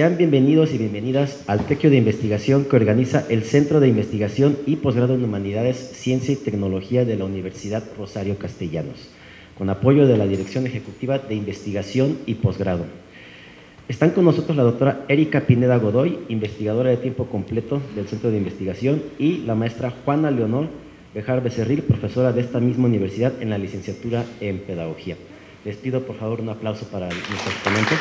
Sean bienvenidos y bienvenidas al Tequio de Investigación que organiza el Centro de Investigación y Posgrado en Humanidades, Ciencia y Tecnología de la Universidad Rosario Castellanos, con apoyo de la Dirección Ejecutiva de Investigación y Posgrado. Están con nosotros la doctora Erika Pineda Godoy, investigadora de tiempo completo del Centro de Investigación, y la maestra Juana Leonor Bejar Becerril, profesora de esta misma universidad en la licenciatura en Pedagogía. Les pido por favor un aplauso para nuestros ponentes.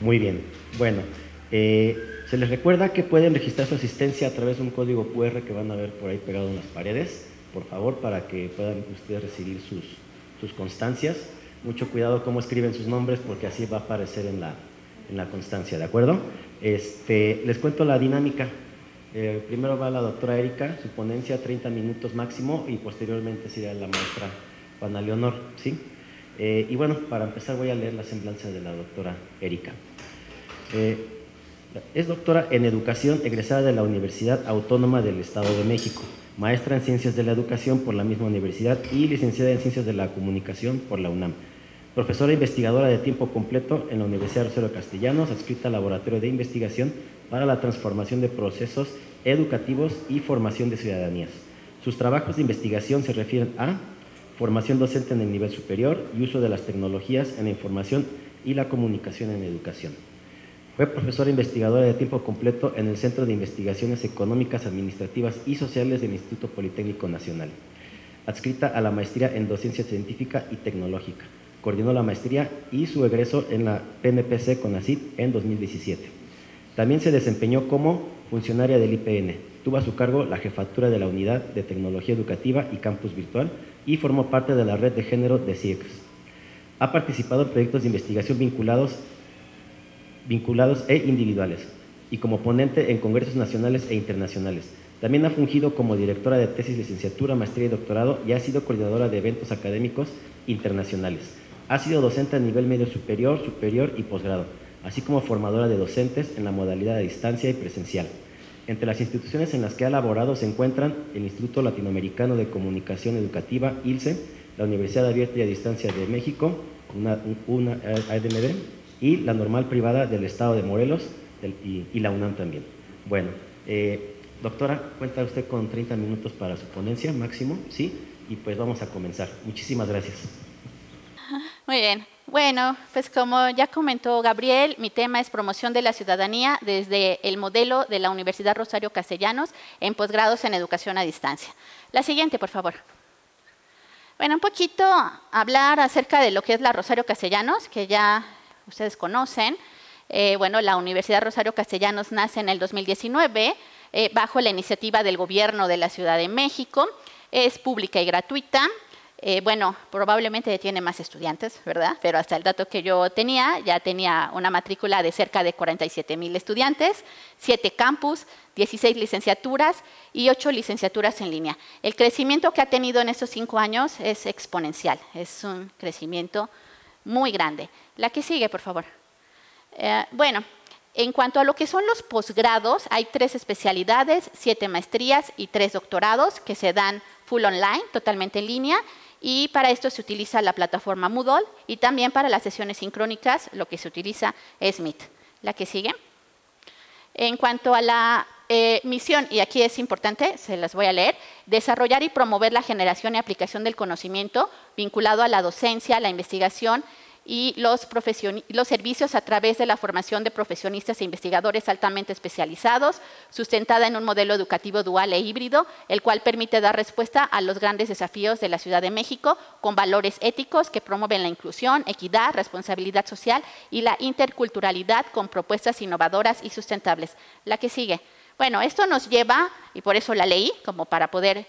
Muy bien. Bueno, se les recuerda que pueden registrar su asistencia a través de un código QR que van a ver por ahí pegado en las paredes, por favor, para que puedan ustedes recibir sus constancias. Mucho cuidado cómo escriben sus nombres porque así va a aparecer en la constancia, ¿de acuerdo? Les cuento la dinámica. Primero va la doctora Erika, su ponencia 30 minutos máximo, y posteriormente será la maestra Juana Leonor, ¿sí? Y bueno, para empezar voy a leer la semblanza de la doctora Erika. Es doctora en Educación, egresada de la Universidad Autónoma del Estado de México, maestra en Ciencias de la Educación por la misma universidad y licenciada en Ciencias de la Comunicación por la UNAM. Profesora investigadora de tiempo completo en la Universidad Rosario Castellanos, adscrita al Laboratorio de Investigación para la Transformación de Procesos Educativos y Formación de Ciudadanías. Sus trabajos de investigación se refieren a formación docente en el nivel superior y uso de las tecnologías en la información y la comunicación en educación. Fue profesora investigadora de tiempo completo en el Centro de Investigaciones Económicas, Administrativas y Sociales del Instituto Politécnico Nacional, adscrita a la maestría en Docencia Científica y Tecnológica. Coordinó la maestría y su egreso en la PNPC CONACYT en 2017. También se desempeñó como funcionaria del IPN. Tuvo a su cargo la jefatura de la Unidad de Tecnología Educativa y Campus Virtual y formó parte de la red de género de CIEX. Ha participado en proyectos de investigación vinculados e individuales y como ponente en congresos nacionales e internacionales. También ha fungido como directora de tesis, licenciatura, maestría y doctorado y ha sido coordinadora de eventos académicos internacionales. Ha sido docente a nivel medio superior, superior y posgrado, así como formadora de docentes en la modalidad de distancia y presencial. Entre las instituciones en las que ha laborado se encuentran el Instituto Latinoamericano de Comunicación Educativa, ILCE, la Universidad Abierta y a Distancia de México, una ADMD, y la Normal Privada del Estado de Morelos y la UNAM también. Bueno, doctora, cuenta usted con 30 minutos para su ponencia máximo, ¿sí? Y pues vamos a comenzar. Muchísimas gracias. Muy bien. Bueno, pues como ya comentó Gabriel, mi tema es promoción de la ciudadanía desde el modelo de la Universidad Rosario Castellanos en posgrados en educación a distancia. La siguiente, por favor. Bueno, un poquito hablar acerca de lo que es la Rosario Castellanos, que ya ustedes conocen. Bueno, la Universidad Rosario Castellanos nace en el 2019 bajo la iniciativa del Gobierno de la Ciudad de México. Es pública y gratuita. Bueno, probablemente tiene más estudiantes, ¿verdad? Pero hasta el dato que yo tenía, ya tenía una matrícula de cerca de 47,000 estudiantes, 7 campus, 16 licenciaturas y 8 licenciaturas en línea. El crecimiento que ha tenido en estos 5 años es exponencial, es un crecimiento muy grande. La que sigue, por favor. Bueno, en cuanto a lo que son los posgrados, hay 3 especialidades, 7 maestrías y 3 doctorados que se dan full online, totalmente en línea. Y para esto se utiliza la plataforma Moodle y también para las sesiones sincrónicas lo que se utiliza es Meet. La que sigue. En cuanto a la misión, y aquí es importante, se las voy a leer, desarrollar y promover la generación y aplicación del conocimiento vinculado a la docencia, la investigación y los servicios a través de la formación de profesionistas e investigadores altamente especializados, sustentada en un modelo educativo dual e híbrido, el cual permite dar respuesta a los grandes desafíos de la Ciudad de México con valores éticos que promueven la inclusión, equidad, responsabilidad social y la interculturalidad con propuestas innovadoras y sustentables. La que sigue. Bueno, esto nos lleva, y por eso la leí, como para poder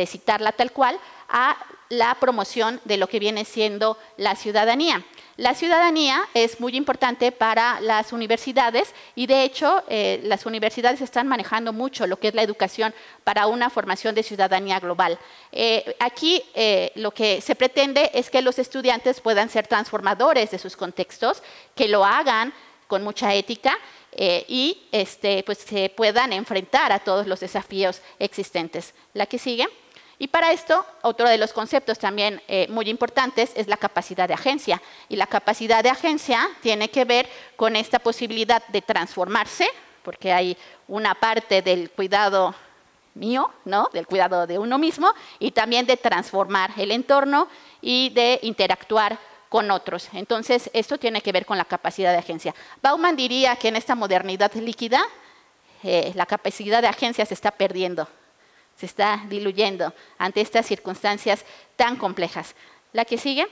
citarla tal cual, a la promoción de lo que viene siendo la ciudadanía. La ciudadanía es muy importante para las universidades y, de hecho, las universidades están manejando mucho lo que es la educación para una formación de ciudadanía global. Aquí lo que se pretende es que los estudiantes puedan ser transformadores de sus contextos, que lo hagan con mucha ética y pues se puedan enfrentar a todos los desafíos existentes. La que sigue. Y para esto, otro de los conceptos también muy importantes es la capacidad de agencia. Y la capacidad de agencia tiene que ver con esta posibilidad de transformarse, porque hay una parte del cuidado mío, ¿no? Del cuidado de uno mismo, y también de transformar el entorno y de interactuar con otros. Entonces, esto tiene que ver con la capacidad de agencia. Bauman diría que en esta modernidad líquida, la capacidad de agencia se está perdiendo, se está diluyendo ante estas circunstancias tan complejas. ¿La que sigue?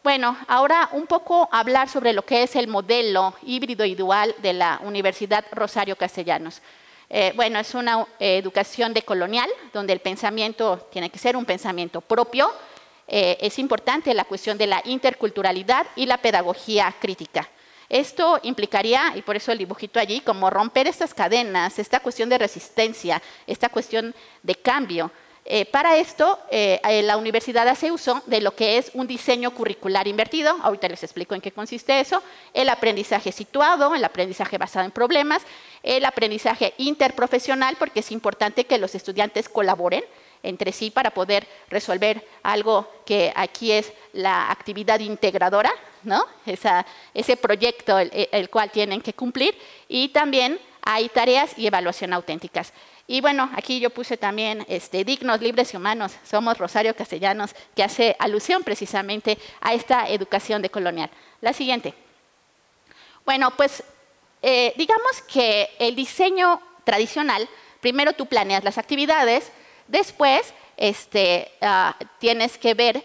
Bueno, ahora un poco hablar sobre lo que es el modelo híbrido y dual de la Universidad Rosario Castellanos. Bueno, es una educación decolonial, donde el pensamiento tiene que ser un pensamiento propio. Es importante la cuestión de la interculturalidad y la pedagogía crítica. Esto implicaría, y por eso el dibujito allí, como romper estas cadenas, esta cuestión de resistencia, esta cuestión de cambio. Para esto, la universidad hace uso de lo que es un diseño curricular invertido. Ahorita les explico en qué consiste eso. El aprendizaje situado, el aprendizaje basado en problemas, el aprendizaje interprofesional, porque es importante que los estudiantes colaboren entre sí para poder resolver algo que aquí es la actividad integradora, ¿no? Ese proyecto el cual tienen que cumplir, y también hay tareas y evaluación auténticas. Y bueno, aquí yo puse también dignos, libres y humanos, somos Rosario Castellanos, que hace alusión precisamente a esta educación decolonial. La siguiente. Bueno, pues digamos que el diseño tradicional, primero tú planeas las actividades, después tienes que ver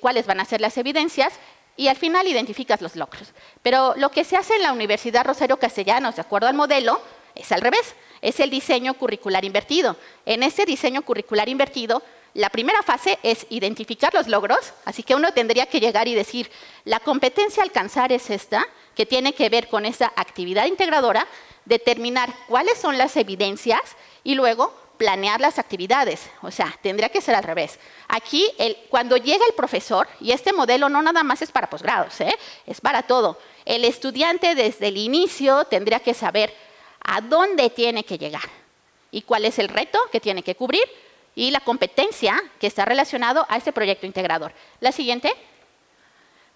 cuáles van a ser las evidencias y al final identificas los logros. Pero lo que se hace en la Universidad Rosario Castellanos, de acuerdo al modelo, es al revés. Es el diseño curricular invertido. En este diseño curricular invertido, la primera fase es identificar los logros, así que uno tendría que llegar y decir, la competencia a alcanzar es esta, que tiene que ver con esa actividad integradora, determinar cuáles son las evidencias y luego planear las actividades. O sea, tendría que ser al revés. Aquí, cuando llega el profesor, y este modelo no nada más es para posgrados, es para todo. El estudiante desde el inicio tendría que saber a dónde tiene que llegar y cuál es el reto que tiene que cubrir y la competencia que está relacionado a este proyecto integrador. La siguiente.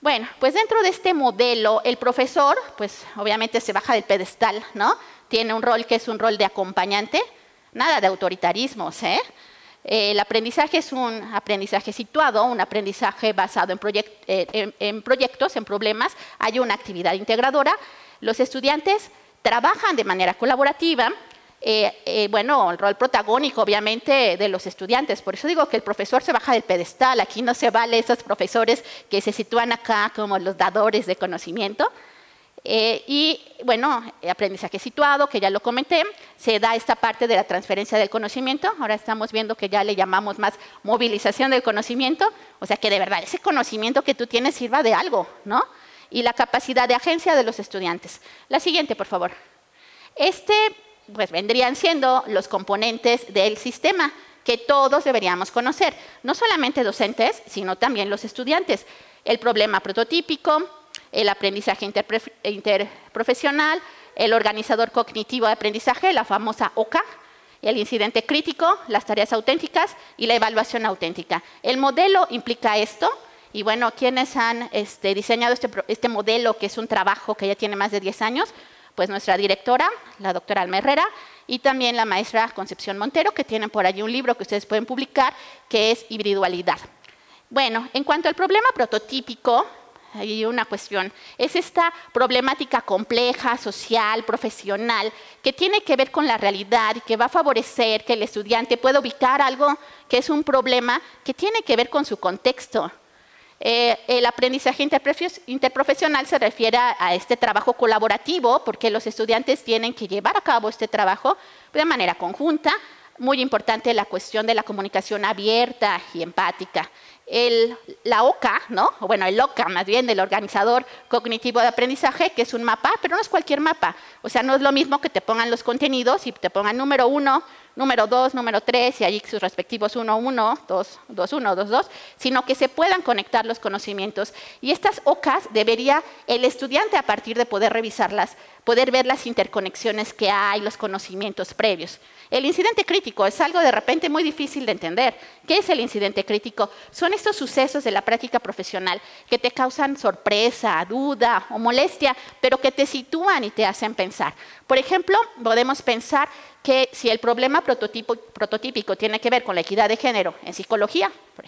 Bueno, pues dentro de este modelo, el profesor, pues obviamente se baja del pedestal, ¿no? Tiene un rol que es un rol de acompañante, nada de autoritarismos, El aprendizaje es un aprendizaje situado, un aprendizaje basado en proyectos, en problemas. Hay una actividad integradora. Los estudiantes trabajan de manera colaborativa. Bueno, el rol protagónico, obviamente, de los estudiantes. Por eso digo que el profesor se baja del pedestal. Aquí no se vale esos profesores que se sitúan acá como los dadores de conocimiento. Y, bueno, aprendizaje situado, que ya lo comenté, se da esta parte de la transferencia del conocimiento. Ahora estamos viendo que ya le llamamos más movilización del conocimiento. O sea, que de verdad ese conocimiento que tú tienes sirva de algo, ¿no? Y la capacidad de agencia de los estudiantes. La siguiente, por favor. Pues vendrían siendo los componentes del sistema que todos deberíamos conocer. No solamente docentes, sino también los estudiantes. El problema prototípico, el aprendizaje interprofesional, el organizador cognitivo de aprendizaje, la famosa OCA, el incidente crítico, las tareas auténticas y la evaluación auténtica. El modelo implica esto. Y bueno, ¿quiénes han diseñado este modelo, que es un trabajo que ya tiene más de 10 años? Pues nuestra directora, la doctora Alma Herrera, y también la maestra Concepción Montero, que tienen por allí un libro que ustedes pueden publicar, que es Hibridualidad. Bueno, en cuanto al problema prototípico, hay una cuestión. Es esta problemática compleja, social, profesional, que tiene que ver con la realidad y que va a favorecer que el estudiante pueda ubicar algo que es un problema que tiene que ver con su contexto. El aprendizaje interprofesional se refiere a este trabajo colaborativo, porque los estudiantes tienen que llevar a cabo este trabajo de manera conjunta. Muy importante la cuestión de la comunicación abierta y empática. la OCA, ¿no? O bueno, el OCA más bien, del organizador cognitivo de aprendizaje, que es un mapa, pero no es cualquier mapa. O sea, no es lo mismo que te pongan los contenidos y te pongan número 1, número 2, número 3 y allí sus respectivos 1, 1, 2, 2, 1, 2, 2, sino que se puedan conectar los conocimientos. Y estas OCAs debería el estudiante, a partir de poder revisarlas, poder ver las interconexiones que hay, los conocimientos previos. El incidente crítico es algo de repente muy difícil de entender. ¿Qué es el incidente crítico? Son estos sucesos de la práctica profesional que te causan sorpresa, duda o molestia, pero que te sitúan y te hacen pensar. Por ejemplo, podemos pensar que si el problema prototípico tiene que ver con la equidad de género en psicología, por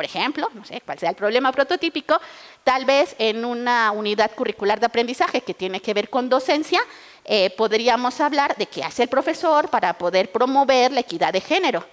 ejemplo, no sé cuál sea el problema prototípico, tal vez en una unidad curricular de aprendizaje que tiene que ver con docencia, podríamos hablar de qué hace el profesor para poder promover la equidad de género.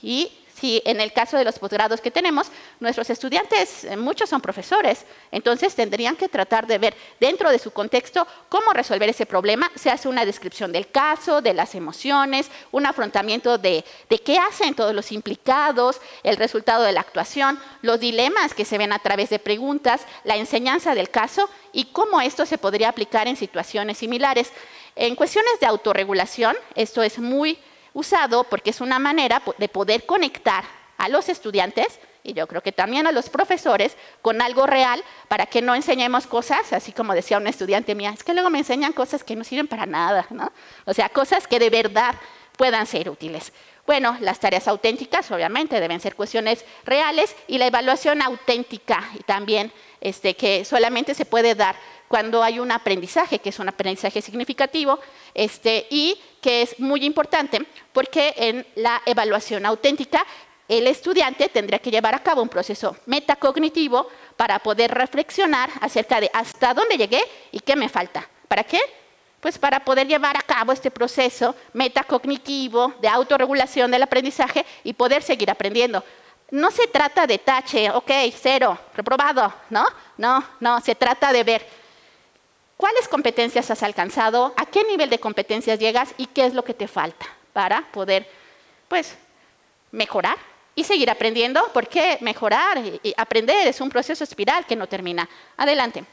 Y si en el caso de los posgrados que tenemos, nuestros estudiantes, muchos son profesores, entonces tendrían que tratar de ver dentro de su contexto cómo resolver ese problema. Se hace una descripción del caso, de las emociones, un afrontamiento de qué hacen todos los implicados, el resultado de la actuación, los dilemas que se ven a través de preguntas, la enseñanza del caso y cómo esto se podría aplicar en situaciones similares. En cuestiones de autorregulación, esto es muy usado porque es una manera de poder conectar a los estudiantes y yo creo que también a los profesores con algo real para que no enseñemos cosas, así como decía una estudiante mía, es que luego me enseñan cosas que no sirven para nada, ¿no? O sea, cosas que de verdad puedan ser útiles. Bueno, las tareas auténticas obviamente deben ser cuestiones reales y la evaluación auténtica y también que solamente se puede dar cuando hay un aprendizaje, que es un aprendizaje significativo, y que es muy importante porque en la evaluación auténtica el estudiante tendría que llevar a cabo un proceso metacognitivo para poder reflexionar acerca de hasta dónde llegué y qué me falta. ¿Para qué? Pues para poder llevar a cabo este proceso metacognitivo de autorregulación del aprendizaje y poder seguir aprendiendo. No se trata de tache, ok, 0, reprobado, ¿no? No, se trata de ver cuáles competencias has alcanzado, a qué nivel de competencias llegas y qué es lo que te falta para poder, pues, mejorar y seguir aprendiendo, porque mejorar y aprender es un proceso espiral que no termina. Adelante.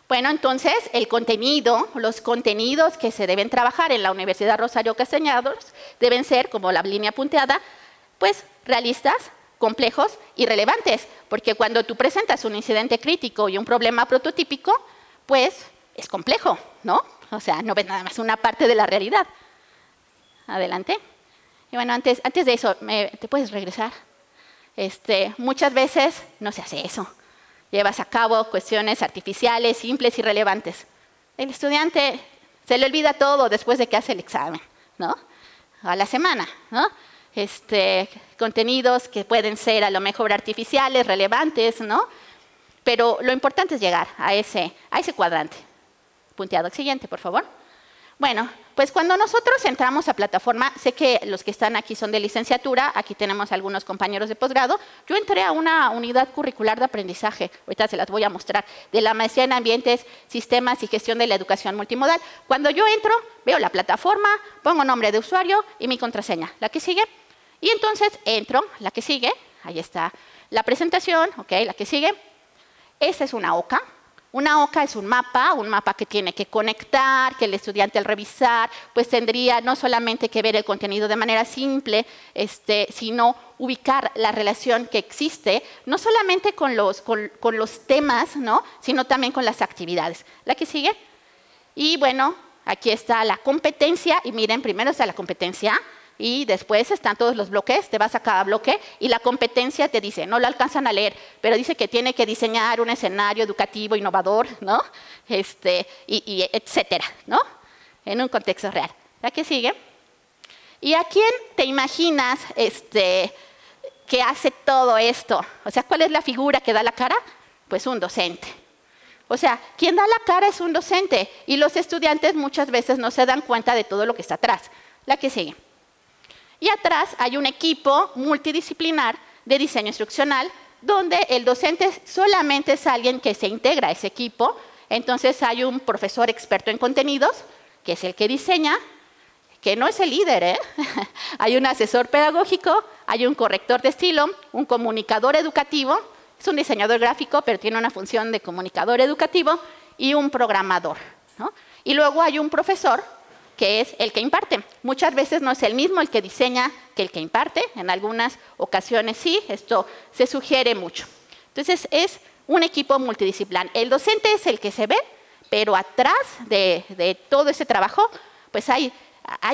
Bueno, entonces, el contenido, los contenidos que se deben trabajar en la Universidad Rosario Castellanos deben ser, como la línea punteada, pues, realistas, complejos y relevantes, porque cuando tú presentas un incidente crítico y un problema prototípico, pues es complejo, ¿no? O sea, no ves nada más una parte de la realidad. Adelante. Y bueno, antes de eso, ¿te puedes regresar? Muchas veces no se hace eso. Llevas a cabo cuestiones artificiales, simples y relevantes. El estudiante se le olvida todo después de que hace el examen, ¿no? A la semana, ¿no? Contenidos que pueden ser a lo mejor artificiales, relevantes, ¿no? Pero lo importante es llegar a ese cuadrante. Punteado. Siguiente, por favor. Bueno, pues cuando nosotros entramos a plataforma, sé que los que están aquí son de licenciatura, aquí tenemos algunos compañeros de posgrado. Yo entré a una unidad curricular de aprendizaje, ahorita se las voy a mostrar, de la maestría en ambientes, sistemas y gestión de la educación multimodal. Cuando yo entro, veo la plataforma, pongo nombre de usuario y mi contraseña. ¿La que sigue? Y entonces entro, la que sigue, ahí está la presentación, ok, la que sigue. Esta es una OCA. Una OCA es un mapa que tiene que conectar, que el estudiante al revisar, pues tendría no solamente que ver el contenido de manera simple, sino ubicar la relación que existe, no solamente con los temas, ¿no? Sino también con las actividades. ¿La que sigue? Y bueno, aquí está la competencia, y miren, primero está la competencia, y después están todos los bloques, te vas a cada bloque y la competencia te dice, no lo alcanzan a leer, pero dice que tiene que diseñar un escenario educativo innovador, ¿no? Y etcétera, ¿no? En un contexto real. ¿La que sigue? ¿Y a quién te imaginas que hace todo esto? O sea, ¿cuál es la figura que da la cara? Pues un docente. O sea, quien da la cara es un docente y los estudiantes muchas veces no se dan cuenta de todo lo que está atrás. La que sigue. Y atrás hay un equipo multidisciplinar de diseño instruccional donde el docente solamente es alguien que se integra a ese equipo. Entonces hay un profesor experto en contenidos, que es el que diseña, que no es el líder, ¿eh? Hay un asesor pedagógico, hay un corrector de estilo, un comunicador educativo, es un diseñador gráfico, pero tiene una función de comunicador educativo, y un programador, ¿no? Y luego hay un profesor, que es el que imparte. Muchas veces no es el mismo el que diseña que el que imparte, en algunas ocasiones sí, esto se sugiere mucho. Entonces, es un equipo multidisciplinar. El docente es el que se ve, pero atrás de todo ese trabajo, pues hay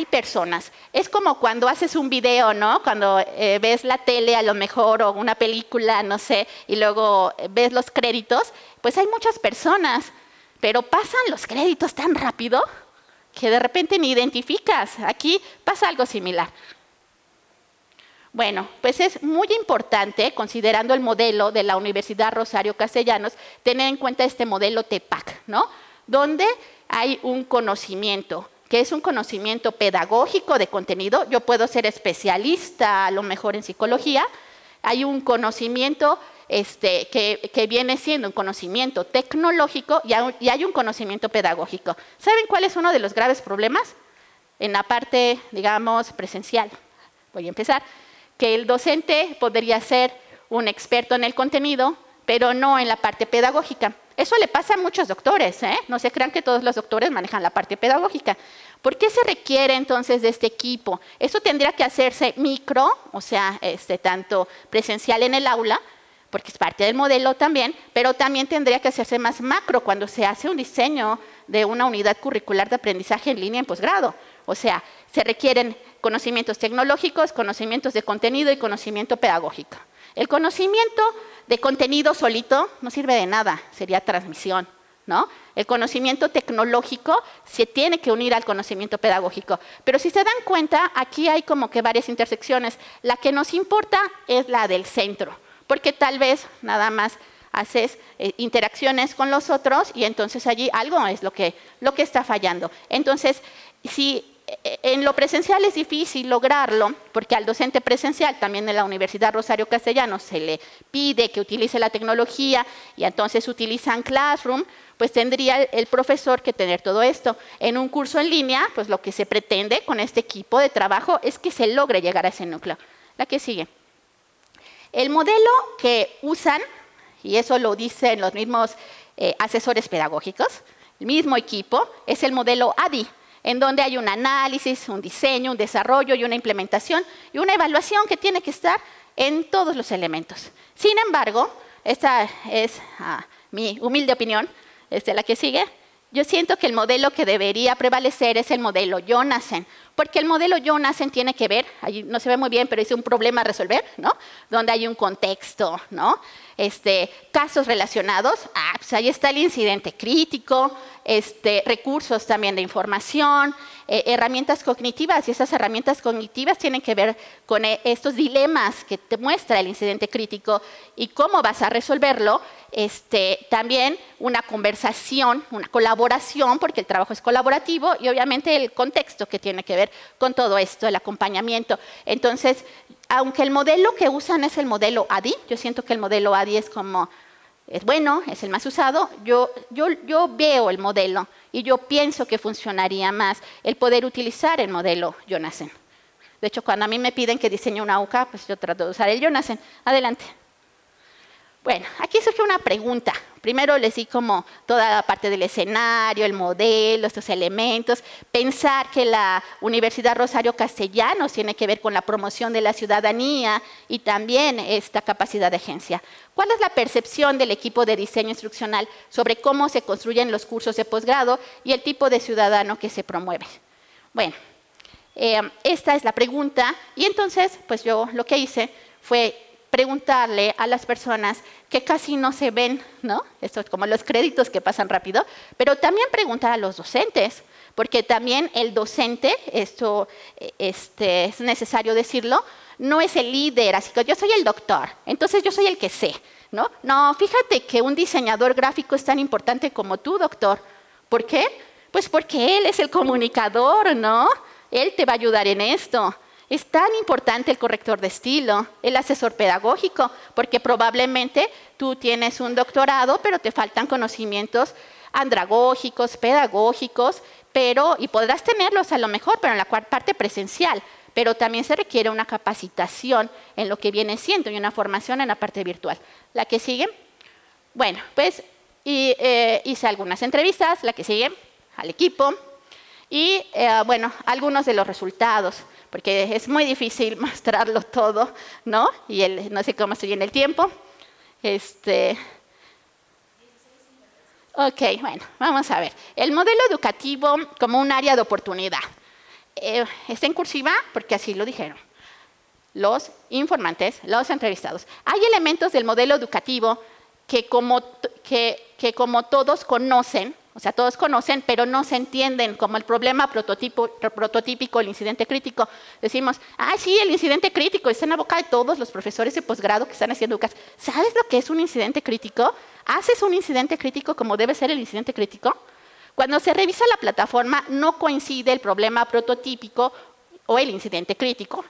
personas. Es como cuando haces un video, ¿no? Cuando ves la tele a lo mejor o una película, no sé, y luego ves los créditos, pues hay muchas personas, pero pasan los créditos tan rápido que de repente ni identificas. Aquí pasa algo similar. Bueno, pues es muy importante, considerando el modelo de la Universidad Rosario Castellanos, tener en cuenta este modelo TEPAC, ¿no? Donde hay un conocimiento, que es un conocimiento pedagógico de contenido. Yo puedo ser especialista, a lo mejor en psicología. Hay un conocimiento que viene siendo un conocimiento tecnológico y hay un conocimiento pedagógico. ¿Saben cuál es uno de los graves problemas? En la parte, digamos, presencial. Voy a empezar. Que el docente podría ser un experto en el contenido, pero no en la parte pedagógica. Eso le pasa a muchos doctores, ¿eh? No se crean que todos los doctores manejan la parte pedagógica. ¿Por qué se requiere entonces de este equipo? Eso tendría que hacerse micro, o sea, tanto presencial en el aula, porque es parte del modelo también, pero también tendría que hacerse más macro cuando se hace un diseño de una unidad curricular de aprendizaje en línea en posgrado. O sea, se requieren conocimientos tecnológicos, conocimientos de contenido y conocimiento pedagógico. El conocimiento de contenido solito no sirve de nada, sería transmisión, ¿no? El conocimiento tecnológico se tiene que unir al conocimiento pedagógico. Pero si se dan cuenta, aquí hay como que varias intersecciones. La que nos importa es la del centro, porque tal vez nada más haces interacciones con los otros y entonces allí algo es lo que está fallando. Entonces, si en lo presencial es difícil lograrlo, porque al docente presencial, también en la Universidad Rosario Castellanos, se le pide que utilice la tecnología y entonces utilizan Classroom, pues tendría el profesor que tener todo esto. En un curso en línea, pues lo que se pretende con este equipo de trabajo es que se logre llegar a ese núcleo. La que sigue. El modelo que usan, y eso lo dicen los mismos asesores pedagógicos, el mismo equipo, es el modelo ADI, en donde hay un análisis, un diseño, un desarrollo y una implementación y una evaluación que tiene que estar en todos los elementos. Sin embargo, esta es mi humilde opinión, la que sigue. Yo siento que el modelo que debería prevalecer es el modelo Jonassen, porque el modelo Jonassen tiene que ver, ahí no se ve muy bien, pero es un problema a resolver, ¿no? Donde hay un contexto, ¿no? Casos relacionados, pues ahí está el incidente crítico, recursos también de información, herramientas cognitivas, y esas herramientas cognitivas tienen que ver con estos dilemas que te muestra el incidente crítico y cómo vas a resolverlo. También una conversación, una colaboración, porque el trabajo es colaborativo, y obviamente el contexto que tiene que ver con todo esto, el acompañamiento. Entonces, aunque el modelo que usan es el modelo ADI, yo siento que el modelo ADI es bueno, es el más usado, yo veo el modelo y yo pienso que funcionaría más el poder utilizar el modelo Jonassen. De hecho, cuando a mí me piden que diseñe una UCA, pues yo trato de usar el Jonassen. Adelante. Bueno, aquí surge una pregunta. Primero les di como toda la parte del escenario, el modelo, estos elementos. Pensar que la Universidad Rosario Castellanos tiene que ver con la promoción de la ciudadanía y también esta capacidad de agencia. ¿Cuál es la percepción del equipo de diseño instruccional sobre cómo se construyen los cursos de posgrado y el tipo de ciudadano que se promueve? Bueno, esta es la pregunta. Y entonces, pues yo lo que hice fue preguntarle a las personas que casi no se ven, ¿no? Esto es como los créditos que pasan rápido, pero también preguntar a los docentes, porque también el docente, esto es necesario decirlo, no es el líder, así que yo soy el doctor, entonces yo soy el que sé, ¿no? No, fíjate que un diseñador gráfico es tan importante como tú, doctor. ¿Por qué? Pues porque él es el comunicador, ¿no? Él te va a ayudar en esto. Es tan importante el corrector de estilo, el asesor pedagógico, porque probablemente tú tienes un doctorado, pero te faltan conocimientos andragógicos, pedagógicos, y podrás tenerlos a lo mejor, pero en la parte presencial, pero también se requiere una capacitación en lo que viene siendo y una formación en la parte virtual. La que sigue, bueno, pues hice algunas entrevistas, la que sigue, al equipo, y bueno, algunos de los resultados, porque es muy difícil mostrarlo todo, ¿no? Y no sé cómo estoy en el tiempo. Ok, bueno, vamos a ver. El modelo educativo como un área de oportunidad. Está en cursiva porque así lo dijeron los informantes, los entrevistados. Hay elementos del modelo educativo que como todos conocen, o sea, todos conocen, pero no se entienden, como el problema prototípico, el incidente crítico. Decimos, sí, el incidente crítico está en la boca de todos los profesores de posgrado que están haciendo educación. ¿Sabes lo que es un incidente crítico? ¿Haces un incidente crítico como debe ser el incidente crítico? Cuando se revisa la plataforma, no coincide el problema prototípico o el incidente crítico,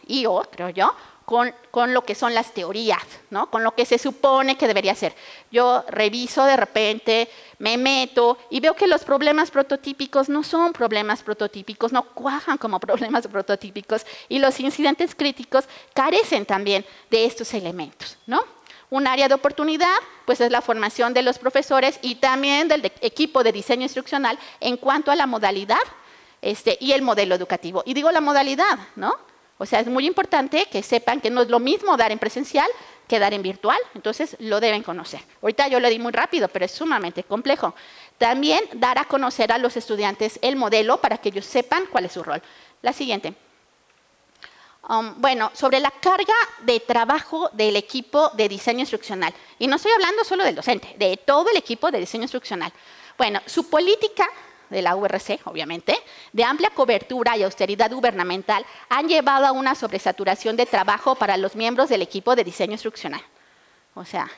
creo yo, con lo que son las teorías, ¿no? Con lo que se supone que debería ser. Yo reviso de repente, me meto y veo que los problemas prototípicos no son problemas prototípicos, no cuajan como problemas prototípicos, y los incidentes críticos carecen también de estos elementos, ¿no? Un área de oportunidad, pues es la formación de los profesores y también del equipo de diseño instruccional en cuanto a la modalidad y el modelo educativo. Y digo la modalidad, ¿no? O sea, es muy importante que sepan que no es lo mismo dar en presencial que dar en virtual, entonces lo deben conocer. Ahorita yo lo di muy rápido, pero es sumamente complejo. También dar a conocer a los estudiantes el modelo para que ellos sepan cuál es su rol. La siguiente. Bueno, sobre la carga de trabajo del equipo de diseño instruccional. Y no estoy hablando solo del docente, de todo el equipo de diseño instruccional. Bueno, su política de la URC, obviamente, de amplia cobertura y austeridad gubernamental, han llevado a una sobresaturación de trabajo para los miembros del equipo de diseño instruccional. O sea,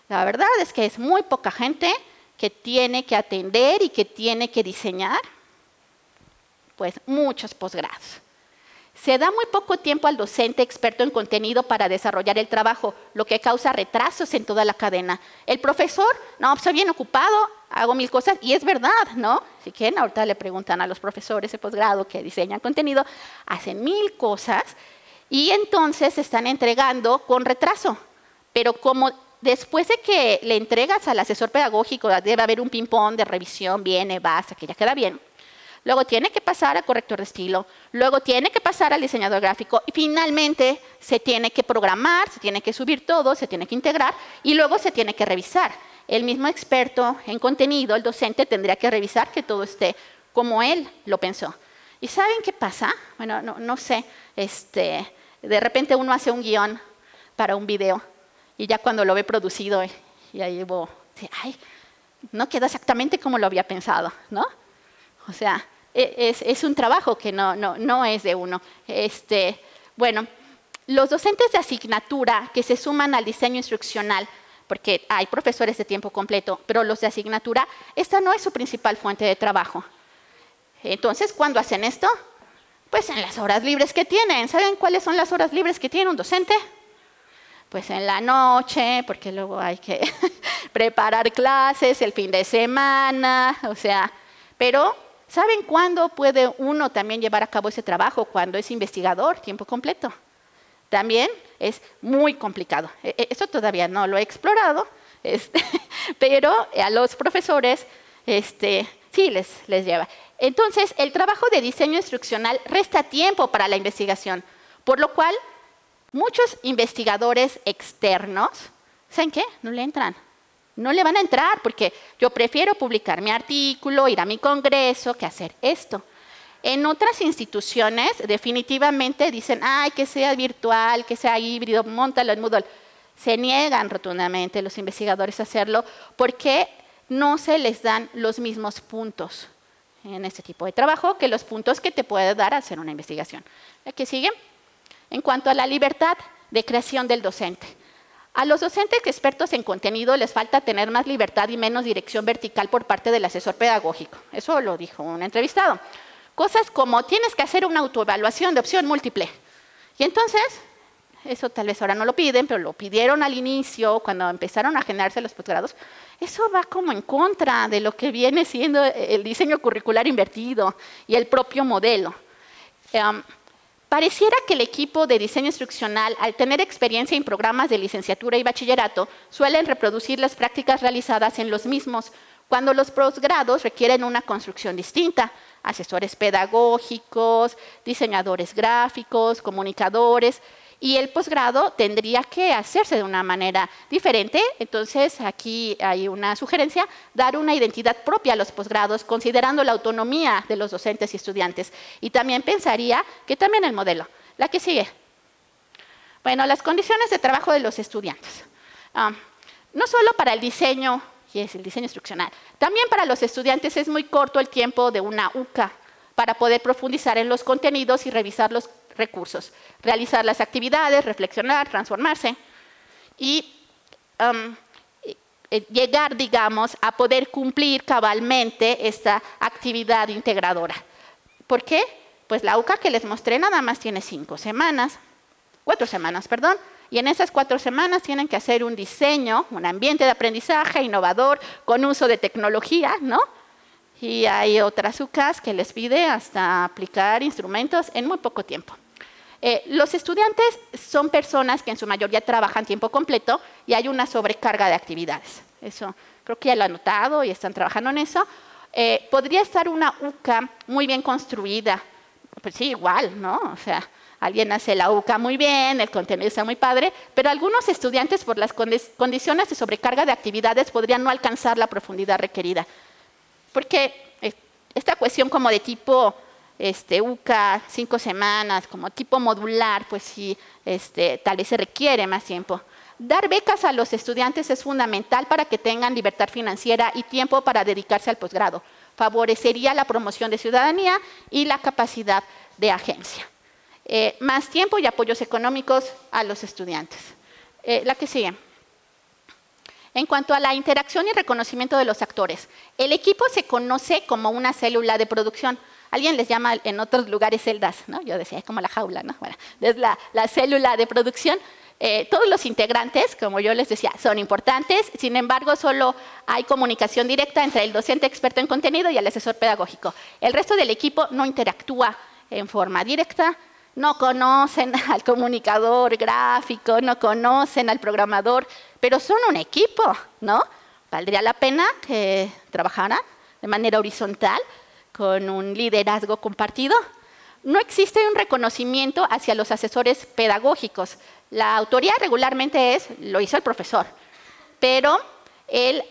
la verdad es que es muy poca gente que tiene que atender y que tiene que diseñar, pues, muchos posgrados. Se da muy poco tiempo al docente experto en contenido para desarrollar el trabajo, lo que causa retrasos en toda la cadena. El profesor, no, estoy bien ocupado, hago mil cosas, y es verdad, ¿no? Si quieren, ahorita le preguntan a los profesores de posgrado que diseñan contenido, hacen mil cosas, y entonces se están entregando con retraso. Pero como después de que le entregas al asesor pedagógico, debe haber un ping-pong de revisión, viene, va, hasta que ya queda bien. Luego tiene que pasar al corrector de estilo, luego tiene que pasar al diseñador gráfico y finalmente se tiene que programar, se tiene que subir todo, se tiene que integrar y luego se tiene que revisar. El mismo experto en contenido, el docente, tendría que revisar que todo esté como él lo pensó. ¿Y saben qué pasa? Bueno, no sé, de repente uno hace un guión para un video y ya cuando lo ve producido y ahí ay, no quedó exactamente como lo había pensado, ¿no? O sea, es un trabajo que no es de uno. Bueno, los docentes de asignatura que se suman al diseño instruccional, porque hay profesores de tiempo completo, pero los de asignatura, esta no es su principal fuente de trabajo. Entonces, ¿cuándo hacen esto? Pues en las horas libres que tienen. ¿Saben cuáles son las horas libres que tiene un docente? Pues en la noche, porque luego hay que preparar clases, el fin de semana, o sea, pero ¿saben cuándo puede uno también llevar a cabo ese trabajo? Cuando es investigador, tiempo completo. También es muy complicado. Esto todavía no lo he explorado, pero a los profesores sí les lleva. Entonces, el trabajo de diseño instruccional resta tiempo para la investigación, por lo cual muchos investigadores externos, ¿saben qué? No le entran. No le van a entrar porque yo prefiero publicar mi artículo, ir a mi congreso, que hacer esto. En otras instituciones definitivamente dicen, ay, que sea virtual, que sea híbrido, móntalo en Moodle. Se niegan rotundamente los investigadores a hacerlo porque no se les dan los mismos puntos en este tipo de trabajo que los puntos que te puede dar hacer una investigación. ¿La que sigue? En cuanto a la libertad de creación del docente. A los docentes expertos en contenido les falta tener más libertad y menos dirección vertical por parte del asesor pedagógico. Eso lo dijo un entrevistado. Cosas como tienes que hacer una autoevaluación de opción múltiple. Y entonces, eso tal vez ahora no lo piden, pero lo pidieron al inicio, cuando empezaron a generarse los posgrados. Eso va como en contra de lo que viene siendo el diseño curricular invertido y el propio modelo. Pareciera que el equipo de diseño instruccional, al tener experiencia en programas de licenciatura y bachillerato, suelen reproducir las prácticas realizadas en los mismos, cuando los posgrados requieren una construcción distinta. Asesores pedagógicos, diseñadores gráficos, comunicadores, y el posgrado tendría que hacerse de una manera diferente. Entonces, aquí hay una sugerencia, dar una identidad propia a los posgrados, considerando la autonomía de los docentes y estudiantes. Y también pensaría que también el modelo. La que sigue. Bueno, las condiciones de trabajo de los estudiantes. No solo para el diseño, y es el diseño instruccional, también para los estudiantes es muy corto el tiempo de una UCA para poder profundizar en los contenidos y revisar los recursos, realizar las actividades, reflexionar, transformarse y llegar, digamos, a poder cumplir cabalmente esta actividad integradora. ¿Por qué? Pues la UCA que les mostré nada más tiene 4 semanas, perdón, y en esas 4 semanas tienen que hacer un diseño, un ambiente de aprendizaje innovador con uso de tecnología, ¿no? Y hay otras UCAs que les pide hasta aplicar instrumentos en muy poco tiempo. Los estudiantes son personas que en su mayoría trabajan tiempo completo y hay una sobrecarga de actividades. Eso creo que ya lo han notado y están trabajando en eso. Podría estar una UCA muy bien construida. Pues sí, igual, ¿no? O sea, alguien hace la UCA muy bien, el contenido está muy padre, pero algunos estudiantes por las condiciones de sobrecarga de actividades podrían no alcanzar la profundidad requerida. Porque esta cuestión como de tipo UCA, 5 semanas, como tipo modular, pues sí, tal vez se requiere más tiempo. Dar becas a los estudiantes es fundamental para que tengan libertad financiera y tiempo para dedicarse al posgrado. Favorecería la promoción de ciudadanía y la capacidad de agencia. Más tiempo y apoyos económicos a los estudiantes. La que sigue. En cuanto a la interacción y reconocimiento de los actores, el equipo se conoce como una célula de producción. Alguien les llama en otros lugares celdas, ¿no? Yo decía, es como la jaula, ¿no? Bueno, es la célula de producción. Todos los integrantes, como yo les decía, son importantes. Sin embargo, solo hay comunicación directa entre el docente experto en contenido y el asesor pedagógico. El resto del equipo no interactúa en forma directa. No conocen al comunicador gráfico, no conocen al programador, pero son un equipo, ¿no? Valdría la pena que trabajaran de manera horizontal, con un liderazgo compartido. No existe un reconocimiento hacia los asesores pedagógicos. La autoría regularmente lo hizo el profesor, pero el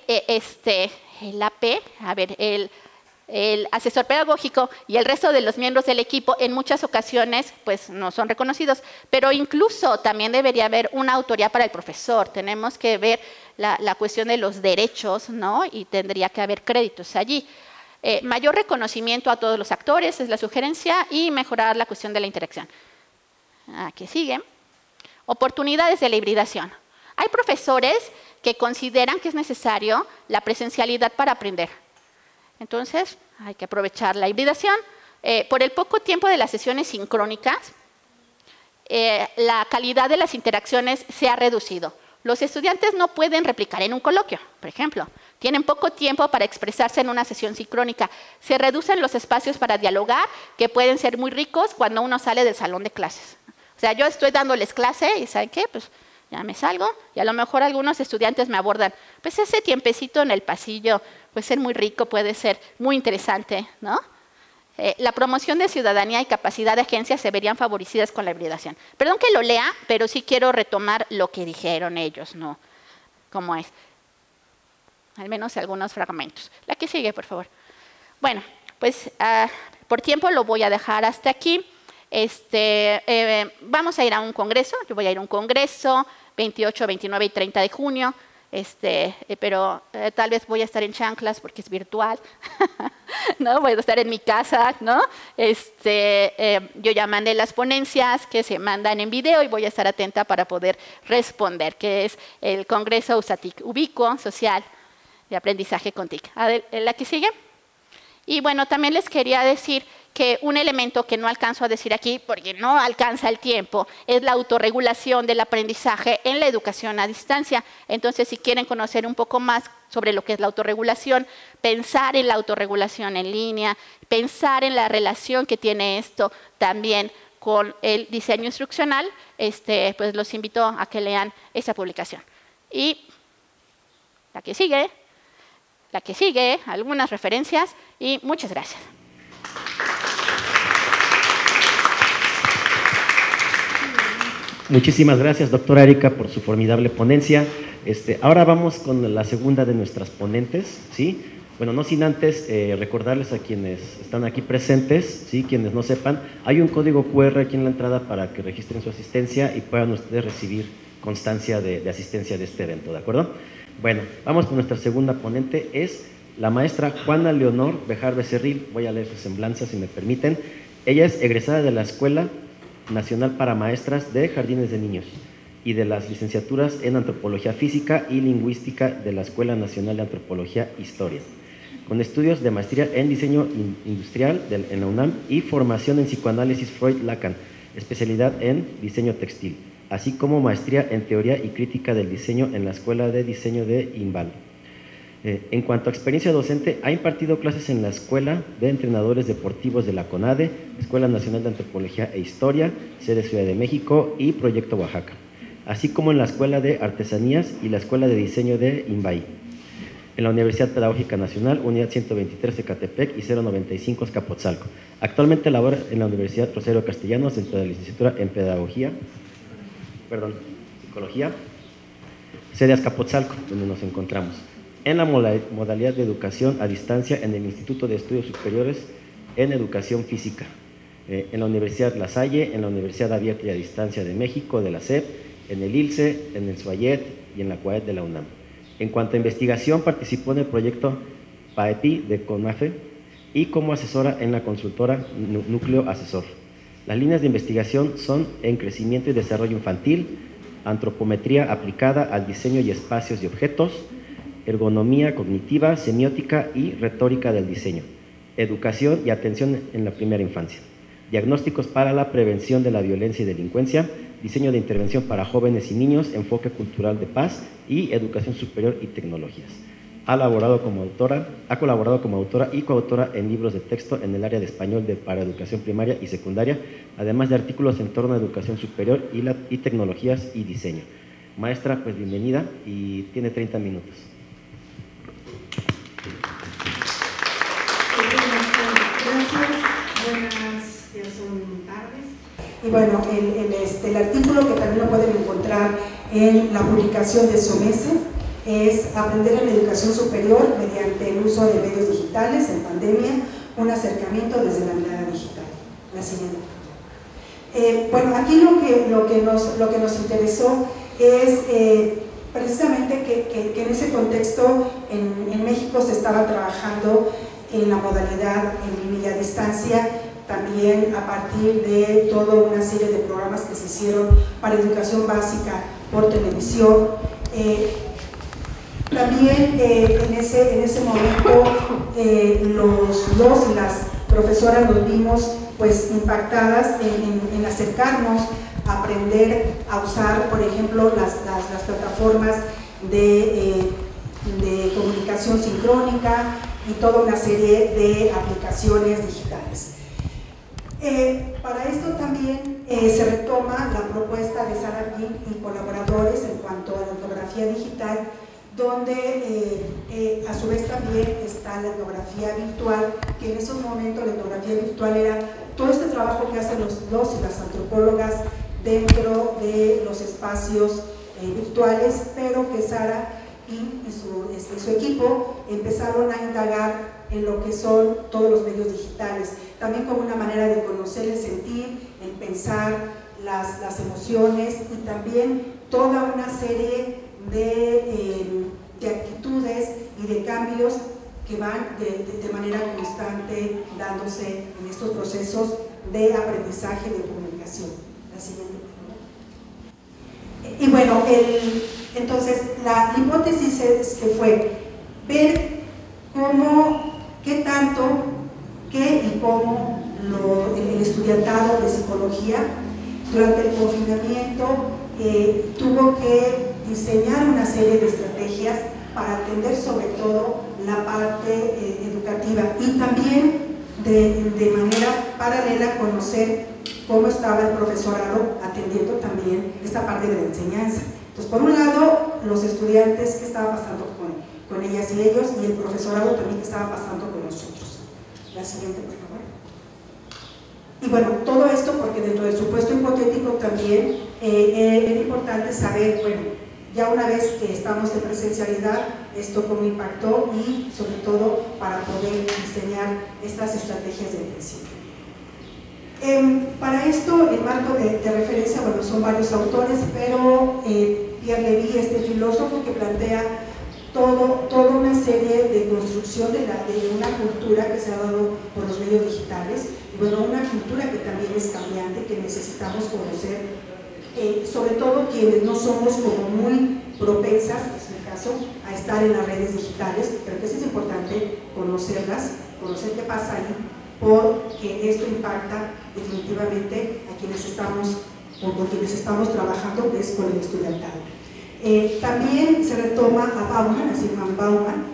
asesor pedagógico y el resto de los miembros del equipo en muchas ocasiones pues no son reconocidos, pero incluso también debería haber una autoría para el profesor. Tenemos que ver la cuestión de los derechos, ¿no? Y tendría que haber créditos allí. Mayor reconocimiento a todos los actores es la sugerencia y mejorar la cuestión de la interacción. Aquí sigue. Oportunidades de la hibridación. Hay profesores que consideran que es necesario la presencialidad para aprender. Entonces, hay que aprovechar la hibridación. Por el poco tiempo de las sesiones sincrónicas, la calidad de las interacciones se ha reducido. Los estudiantes no pueden replicar en un coloquio, por ejemplo. Tienen poco tiempo para expresarse en una sesión sincrónica. Se reducen los espacios para dialogar, que pueden ser muy ricos cuando uno sale del salón de clases. O sea, yo estoy dándoles clase y ¿saben qué? Pues ya me salgo y a lo mejor algunos estudiantes me abordan. Pues ese tiempecito en el pasillo puede ser muy rico, puede ser muy interesante, ¿no? La promoción de ciudadanía y capacidad de agencia se verían favorecidas con la hibridación. Perdón que lo lea, pero sí quiero retomar lo que dijeron ellos, ¿no? ¿Cómo es? Al menos algunos fragmentos. La que sigue, por favor. Bueno, pues por tiempo lo voy a dejar hasta aquí. Vamos a ir a un congreso. Yo voy a ir a un congreso 28, 29 y 30 de junio. Pero tal vez voy a estar en chanclas porque es virtual, ¿no? Voy a estar en mi casa, ¿no? Yo ya mandé las ponencias que se mandan en video y voy a estar atenta para poder responder, que es el Congreso USATIC, Ubicuo Social de Aprendizaje con TIC. La que sigue. Y bueno, también les quería decir que un elemento que no alcanzo a decir aquí, porque no alcanza el tiempo, es la autorregulación del aprendizaje en la educación a distancia. Entonces, si quieren conocer un poco más sobre lo que es la autorregulación, pensar en la autorregulación en línea, pensar en la relación que tiene esto también con el diseño instruccional, pues los invito a que lean esa publicación. Y la que sigue, algunas referencias y muchas gracias. Muchísimas gracias, doctora Erika, por su formidable ponencia. Ahora vamos con la segunda de nuestras ponentes, ¿sí? Bueno, no sin antes recordarles a quienes están aquí presentes, ¿sí? Quienes no sepan, hay un código QR aquí en la entrada para que registren su asistencia y puedan ustedes recibir constancia de asistencia de este evento, ¿de acuerdo? Bueno, vamos con nuestra segunda ponente, es la maestra Juana Leonor Bejar Becerril. Voy a leer su semblanza, si me permiten. Ella es egresada de la Escuela Nacional para Maestras de Jardines de Niños y de las licenciaturas en Antropología Física y Lingüística de la Escuela Nacional de Antropología e Historia, con estudios de maestría en Diseño Industrial en la UNAM y formación en Psicoanálisis Freud-Lacan, especialidad en Diseño Textil, así como maestría en Teoría y Crítica del Diseño en la Escuela de Diseño de INVAL. En cuanto a experiencia docente, ha impartido clases en la Escuela de Entrenadores Deportivos de la CONADE, Escuela Nacional de Antropología e Historia, sede Ciudad de México y Proyecto Oaxaca, así como en la Escuela de Artesanías y la Escuela de Diseño de INVAI, en la Universidad Pedagógica Nacional, Unidad 123 Ecatepec y 095 Azcapotzalco. Actualmente labora en la Universidad Rosario Castellanos dentro de la licenciatura en Psicología, sede Azcapotzalco, donde nos encontramos. En la modalidad de educación a distancia en el Instituto de Estudios Superiores en Educación Física, en la Universidad La Salle, en la Universidad Abierta y a Distancia de México, de la SEP, en el ILSE, en el SUAYET y en la CUAET de la UNAM. En cuanto a investigación, participó en el proyecto PAEPI de CONAFE y como asesora en la consultora Núcleo Asesor. Las líneas de investigación son en crecimiento y desarrollo infantil, antropometría aplicada al diseño y espacios y objetos, ergonomía cognitiva, semiótica y retórica del diseño, educación y atención en la primera infancia, diagnósticos para la prevención de la violencia y delincuencia, diseño de intervención para jóvenes y niños, enfoque cultural de paz y educación superior y tecnologías. Ha colaborado como autora y coautora en libros de texto en el área de español para educación primaria y secundaria, además de artículos en torno a educación superior y tecnologías y diseño. Maestra, pues bienvenida y tiene 30 minutos. Buenas, ya son tardes. Y bueno, el artículo que también lo pueden encontrar en la publicación de SOMESE es Aprender en Educación Superior mediante el uso de medios digitales en pandemia, un acercamiento desde la mirada digital. La siguiente. Bueno, aquí lo que nos interesó es precisamente que en ese contexto en México se estaba trabajando en la modalidad en línea y a distancia, también a partir de toda una serie de programas que se hicieron para educación básica por televisión. También en ese momento los y las profesoras nos vimos pues impactadas en acercarnos a aprender a usar, por ejemplo, las plataformas de comunicación sincrónica y toda una serie de aplicaciones digitales. Para esto también se retoma la propuesta de Sara King y colaboradores en cuanto a la etnografía digital, donde a su vez también está la etnografía virtual, que en esos momentos la etnografía virtual era todo este trabajo que hacen los y las antropólogas dentro de los espacios virtuales, pero que Sara y su equipo empezaron a indagar en lo que son todos los medios digitales, también como una manera de conocer el sentir, el pensar, las emociones y también toda una serie de actitudes y de cambios que van de manera constante dándose en estos procesos de aprendizaje y de comunicación. La siguiente. Y bueno, entonces la hipótesis fue ver cómo, qué tanto, qué y cómo el estudiantado de psicología durante el confinamiento tuvo que diseñar una serie de estrategias para atender sobre todo la parte educativa y también de manera paralela conocer cómo estaba el profesorado atendiendo también esta parte de la enseñanza. Entonces, por un lado, los estudiantes que estaban pasando con ellas y ellos, y el profesorado también que estaba pasando con nosotros. La siguiente, por favor. Y bueno, todo esto porque dentro del supuesto hipotético también era importante saber, bueno, ya una vez que estamos en presencialidad, esto cómo impactó y sobre todo para poder diseñar estas estrategias de atención. Para esto, el marco de referencia, bueno, son varios autores, pero Pierre Levy, este filósofo que plantea toda una serie de construcción de una cultura que se ha dado por los medios digitales, y bueno, una cultura que también es cambiante, que necesitamos conocer, sobre todo quienes no somos como muy propensas, en mi caso, a estar en las redes digitales, pero que sí es importante conocerlas, conocer qué pasa ahí, porque esto impacta definitivamente a quienes estamos o con quienes estamos trabajando, que es con el estudiantado. También se retoma a Bauman, a Zygmunt Bauman,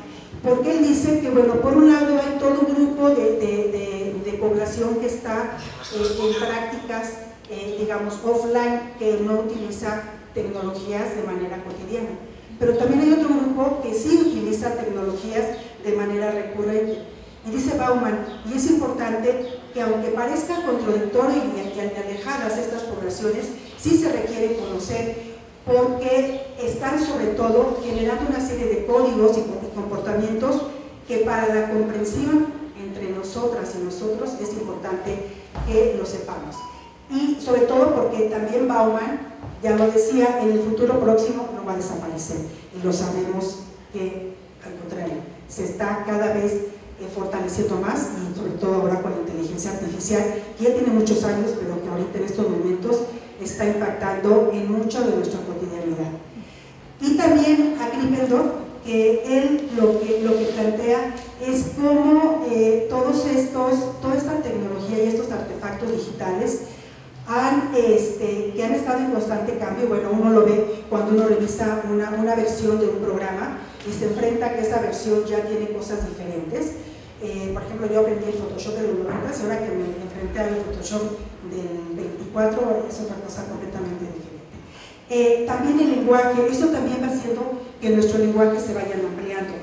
porque él dice que, bueno, por un lado hay todo un grupo de población que está en prácticas, digamos, offline, que no utiliza tecnologías de manera cotidiana, pero también hay otro grupo que sí utiliza tecnologías de manera recurrente. Y dice Bauman, y es importante que aunque parezca contradictorio y alejadas estas poblaciones, sí se requiere conocer, porque están sobre todo generando una serie de códigos y comportamientos que para la comprensión entre nosotras y nosotros es importante que lo sepamos. Y sobre todo porque también Bauman ya lo decía, en el futuro próximo no va a desaparecer, y lo sabemos que al contrario, se está cada vez fortaleciendo más, y sobre todo ahora con la inteligencia artificial, que ya tiene muchos años, pero que ahorita en estos momentos está impactando en mucho de nuestra cotidianidad. Y también a Krippendorf, que él lo que plantea es cómo toda esta tecnología y estos artefactos digitales que han estado en constante cambio. Bueno, uno lo ve cuando uno revisa una versión de un programa y se enfrenta a que esa versión ya tiene cosas diferentes. Por ejemplo, yo aprendí el Photoshop de los 90 y ahora que me enfrenté al Photoshop del 24 es otra cosa completamente diferente. También el lenguaje, esto también va haciendo que nuestro lenguaje se vaya ampliando,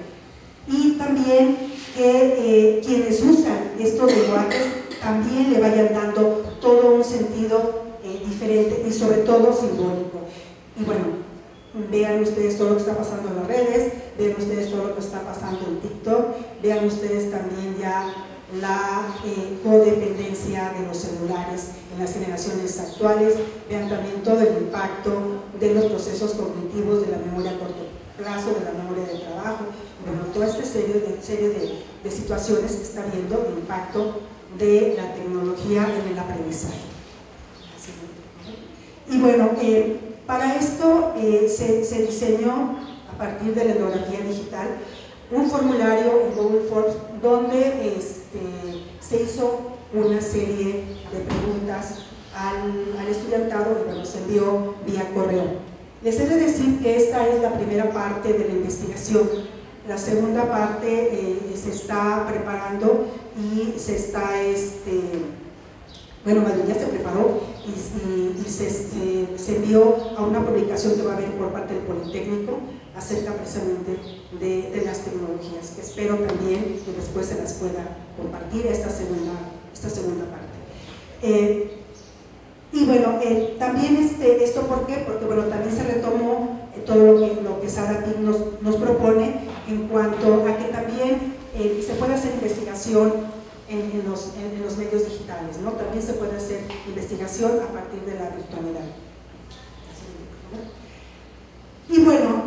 y también que quienes usan estos lenguajes también le vayan dando todo un sentido diferente y sobre todo simbólico. Y bueno, vean ustedes todo lo que está pasando en las redes, vean ustedes todo lo que está pasando en TikTok, vean ustedes también ya la codependencia de los celulares en las generaciones actuales, vean también todo el impacto de los procesos cognitivos, de la memoria a corto plazo, de la memoria de trabajo, bueno, toda esta serie de situaciones que está viendo el impacto de la tecnología en el aprendizaje. Y bueno, para esto se diseñó, a partir de la etnografía digital, un formulario en Google Forms donde se hizo una serie de preguntas al estudiantado y bueno, se envió vía correo. Les he de decir que esta es la primera parte de la investigación. La segunda parte se está preparando y se está, bueno, más bien ya se preparó y se envió a una publicación que va a haber por parte del Politécnico acerca precisamente de las tecnologías, que espero también que después se las pueda compartir esta segunda parte. Y bueno, también esto ¿por qué? Porque bueno, también se retomó todo lo que Sarah Pink nos propone en cuanto a que también se puede hacer investigación en los medios digitales, ¿no? También se puede hacer investigación a partir de la virtualidad. Y bueno,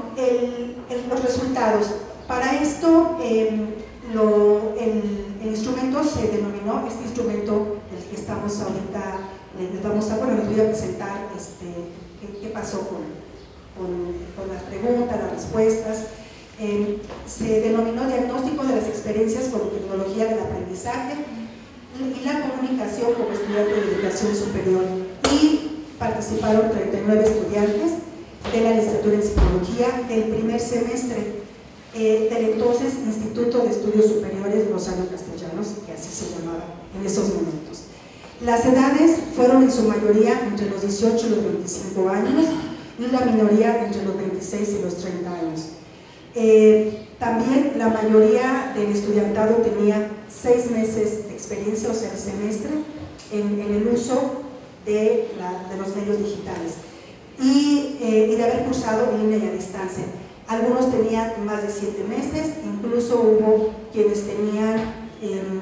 los resultados. Para esto, el instrumento se denominó, este instrumento del que estamos ahorita, les voy a presentar qué pasó con las preguntas, las respuestas. Se denominó diagnóstico de las experiencias con tecnología del aprendizaje, y la comunicación como estudiante de educación superior, y participaron 39 estudiantes de la licenciatura en psicología del primer semestre del entonces Instituto de Estudios Superiores Rosario Castellanos, que así se llamaba en esos momentos. Las edades fueron en su mayoría entre los 18 y los 25 años y la minoría entre los 26 y los 30 años. También la mayoría del estudiantado tenía 6 meses de experiencia, o sea, el semestre, en el uso de los medios digitales y de haber cursado en línea y a distancia. Algunos tenían más de 7 meses, incluso hubo quienes tenían,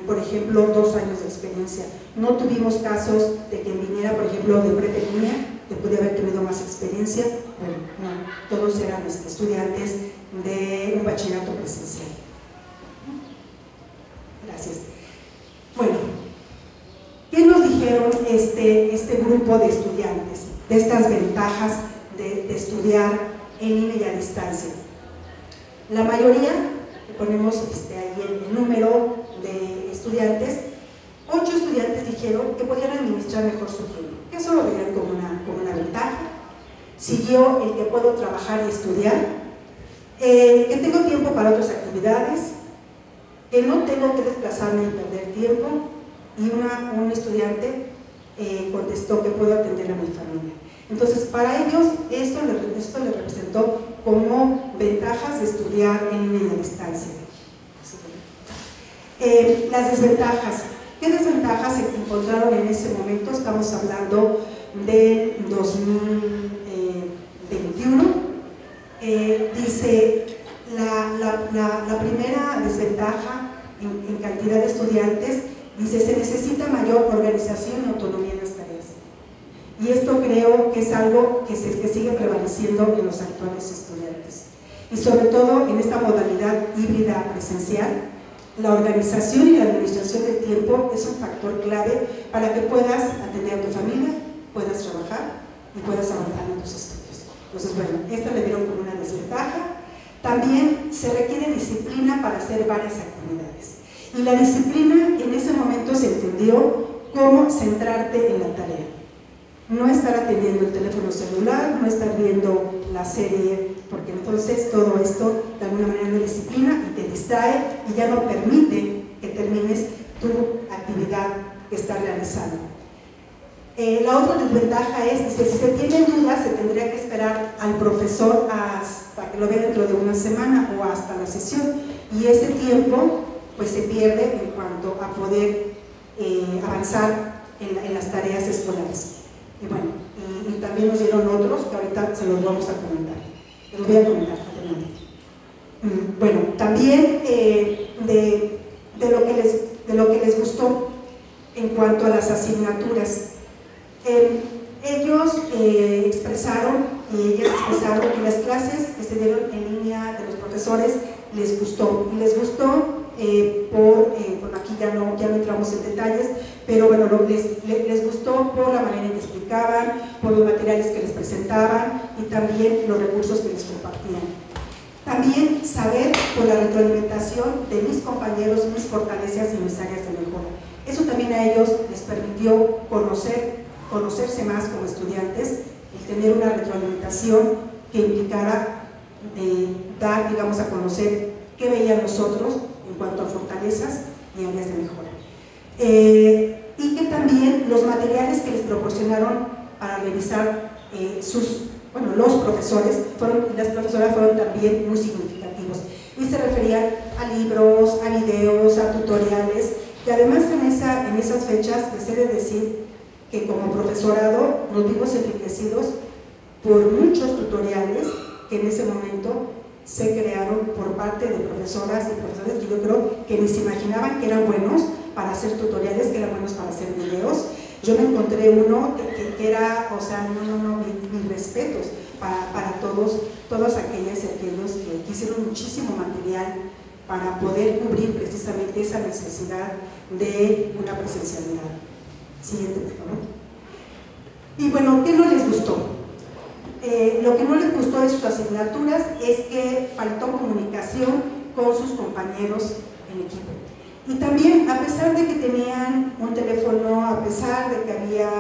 por ejemplo, 2 años de experiencia. No tuvimos casos de quien viniera, por ejemplo, de prepa en línea, que pudiera haber tenido más experiencia. Bueno, no, todos eran estudiantes de un bachillerato presencial. Gracias. Bueno, ¿qué nos dijeron este grupo de estudiantes de estas ventajas de estudiar en línea y a distancia? La mayoría, ponemos ahí el número de estudiantes, 8 estudiantes dijeron que podían administrar mejor su tiempo, que eso lo veían como una ventaja. Siguió el que puedo trabajar y estudiar, que tengo tiempo para otras actividades, que no tengo que desplazarme y perder tiempo, y un estudiante contestó que puedo atender a mi familia. Entonces, para ellos, esto les representó como ventajas de estudiar en línea y a distancia. Las desventajas. ¿Qué desventajas se encontraron en ese momento? Estamos hablando del 2021. Dice, la primera desventaja en cantidad de estudiantes, dice, se necesita mayor organización y autonomía en las tareas. Y esto creo que es algo que sigue prevaleciendo en los actuales estudiantes. Y sobre todo en esta modalidad híbrida presencial, la organización y la administración del tiempo es un factor clave para que puedas atender a tu familia, puedas trabajar y puedas avanzar en tus estudios. Entonces, bueno, esta le dieron como una desventaja. También se requiere disciplina para hacer varias actividades. Y la disciplina en ese momento se entendió como centrarte en la tarea. No estar atendiendo el teléfono celular, no estar viendo la serie, porque entonces todo esto de alguna manera no disciplina y te distrae y ya no permite que termines tu actividad que estás realizando. La otra desventaja es, dice, si se tienen dudas, se tendría que esperar al profesor hasta que lo vea dentro de una semana o hasta la sesión, y ese tiempo pues se pierde en cuanto a poder avanzar en las tareas escolares. Y bueno, y también nos dieron otros que ahorita se los vamos a comentar. Les voy a comentar. Bueno, también de lo que les gustó en cuanto a las asignaturas. Ellos expresaron que las clases que se dieron en línea de los profesores les gustó. Y les gustó bueno, aquí ya no entramos en detalles, pero bueno, les gustó por la manera en que explicaban, por los materiales que les presentaban y también los recursos que les compartían. También saber por la retroalimentación de mis compañeros, mis fortalezas y mis áreas de mejora. Eso también a ellos les permitió conocerse más como estudiantes, el tener una retroalimentación que implicara dar, digamos, a conocer qué veían nosotros en cuanto a fortalezas y áreas de mejora. Y que también los materiales que les proporcionaron para revisar los profesores y las profesoras fueron también muy significativos. Y se referían a libros, a videos, a tutoriales, que además en esas fechas les he de decir que como profesorado nos vimos enriquecidos por muchos tutoriales que en ese momento se crearon por parte de profesoras y profesores que yo creo que ni se imaginaban que eran buenos para hacer tutoriales, que eran buenos para hacer videos. Yo me encontré uno que era, o sea, mis respetos para todos aquellas y aquellos que hicieron muchísimo material para poder cubrir precisamente esa necesidad de una presencialidad. Siguiente, por favor. Y bueno, ¿qué no les gustó? Lo que no les gustó de sus asignaturas es que faltó comunicación con sus compañeros en equipo. Y también, a pesar de que tenían un teléfono, a pesar de que había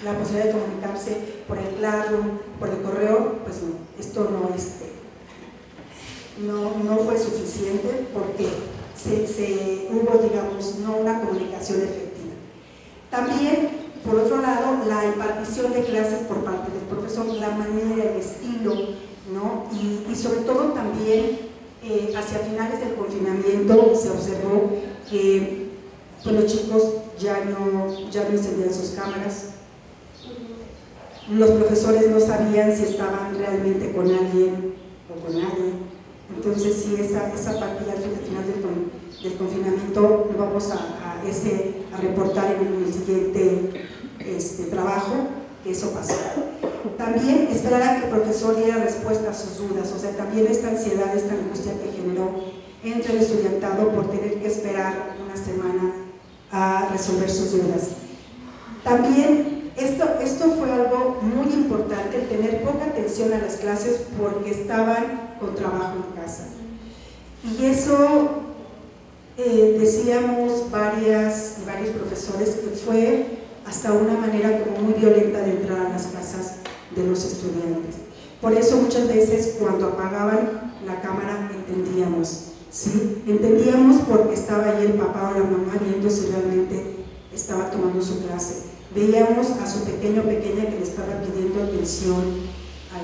la posibilidad de comunicarse por el Classroom, por el correo, pues no, esto no fue suficiente porque hubo, digamos, no una comunicación efectiva. También, por otro lado, la impartición de clases por parte del profesor, la manera, el estilo, ¿no? Y sobre todo también, hacia finales del confinamiento se observó que pues, los chicos ya no encendían sus cámaras, los profesores no sabían si estaban realmente con alguien o con nadie. Entonces sí, esa parte al final del confinamiento lo vamos a reportar en el siguiente trabajo, que eso pasó. También esperar a que el profesor diera respuesta a sus dudas, o sea, también esta ansiedad, esta angustia que generó entre el estudiantado por tener que esperar una semana a resolver sus dudas. También esto fue algo muy importante, el tener poca atención a las clases porque estaban con trabajo en casa. Y eso, decíamos varios profesores, que fue hasta una manera como muy violenta de entrar a las casas de los estudiantes. Por eso muchas veces cuando apagaban la cámara entendíamos, ¿sí? Entendíamos porque estaba ahí el papá o la mamá viendo si realmente estaba tomando su clase. Veíamos a su pequeño o pequeña que le estaba pidiendo atención a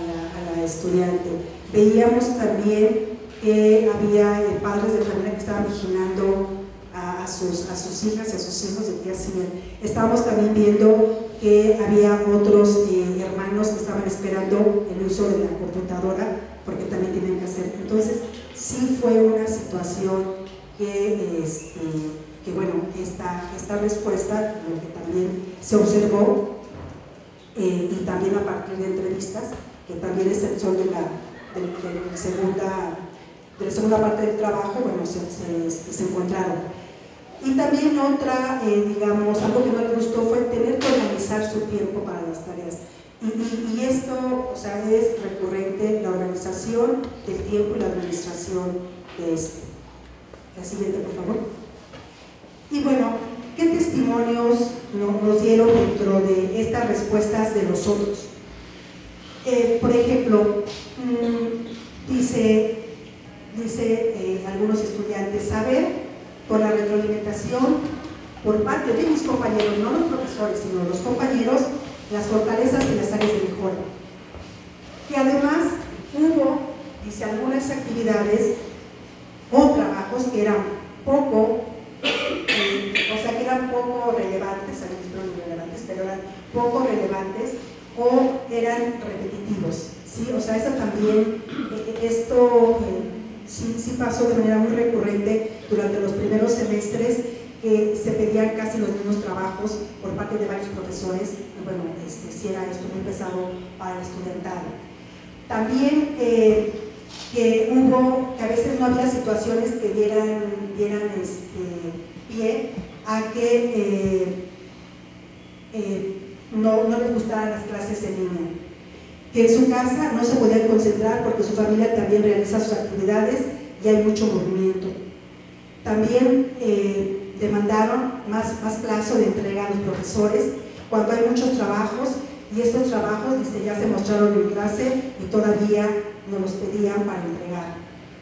la estudiante. Veíamos también que había padres de familia que estaban vigilando a sus hijas y a sus hijos de qué hacían. Estábamos también viendo que había otros hermanos que estaban esperando el uso de la computadora porque también tienen que hacer. Entonces, sí fue una situación que bueno, esta respuesta, lo que también se observó, y también a partir de entrevistas, que también son de la segunda parte del trabajo, bueno, se encontraron. Y también otra, digamos, algo que no le gustó fue tener que organizar su tiempo para las tareas. Y esto, o sea, es recurrente, la organización del tiempo y la administración de este. La siguiente, por favor. Y bueno, ¿qué testimonios nos dieron dentro de estas respuestas de los otros? Por ejemplo, dice algunos estudiantes, saber por la retroalimentación por parte de mis compañeros, no los profesores, sino los compañeros, las fortalezas y las áreas de mejora. Que además hubo, dice, algunas actividades o trabajos que eran poco relevantes, pero eran poco relevantes o eran repetitivos, ¿sí? O sea, eso también, sí pasó de manera muy recurrente durante los primeros semestres, que se pedían casi los mismos trabajos por parte de varios profesores, y bueno, sí era esto muy pesado para el estudiantado. También que a veces no había situaciones que dieran pie a que no les gustaran las clases en línea, que en su casa no se podían concentrar porque su familia también realiza sus actividades y hay mucho movimiento. También demandaron más plazo de entrega a los profesores cuando hay muchos trabajos, y estos trabajos, dice, ya se mostraron en clase y todavía nos los pedían para entregar.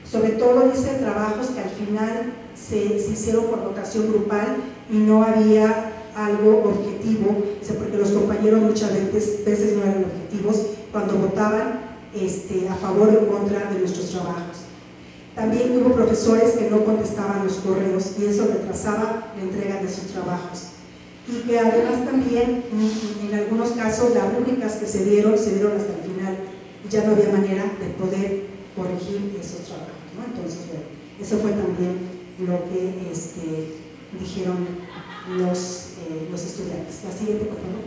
Sobre todo, dice, trabajos que al final se hicieron por votación grupal y no había algo objetivo, dice, porque los compañeros muchas veces no eran objetivos cuando votaban a favor o en contra de nuestros trabajos. También hubo profesores que no contestaban los correos y eso retrasaba la entrega de sus trabajos. Y que además también, en algunos casos, las rúbricas que se dieron hasta el final y ya no había manera de poder corregir esos trabajos, ¿no? Entonces, bueno, eso fue también lo que dijeron los estudiantes. La siguiente, por favor.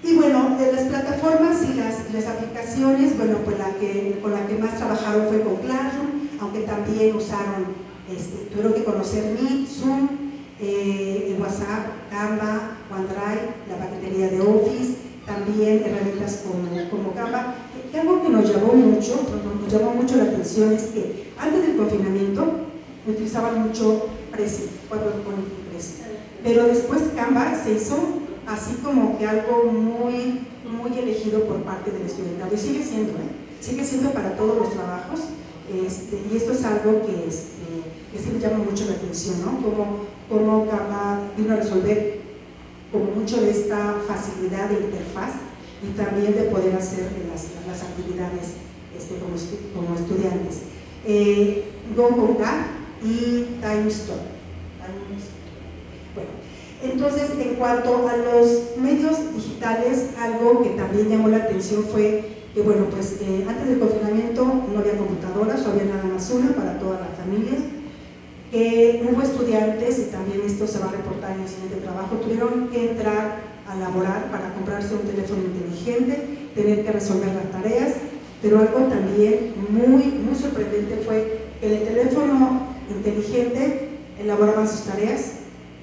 Y bueno, de las plataformas y las aplicaciones, bueno, pues con la que más trabajaron fue con Classroom, aunque también usaron, tuvieron que conocer Meet, Zoom, WhatsApp, Canva, OneDrive, la paquetería de Office, también herramientas como Canva. Y algo que nos llamó mucho la atención es que antes del confinamiento utilizaban mucho Prezi, PowerPoint y Prezi. Pero después Canva se hizo así como que algo muy elegido por parte del estudiantado, y sigue siendo para todos los trabajos, y esto es algo que sí me llama mucho la atención, ¿no? Cómo Canva vino a resolver como mucho de esta facilidad de interfaz y también de poder hacer las actividades como estudiantes. GoConCat y TimeStop. Bueno, entonces, en cuanto a los medios digitales, algo que también llamó la atención fue que, bueno, pues antes del confinamiento no había computadoras, o había nada más una para toda la familia. Hubo estudiantes, y también esto se va a reportar en el siguiente trabajo, tuvieron que entrar a laborar para comprarse un teléfono inteligente, tener que resolver las tareas, pero algo también muy sorprendente fue que en el teléfono inteligente elaboraban sus tareas,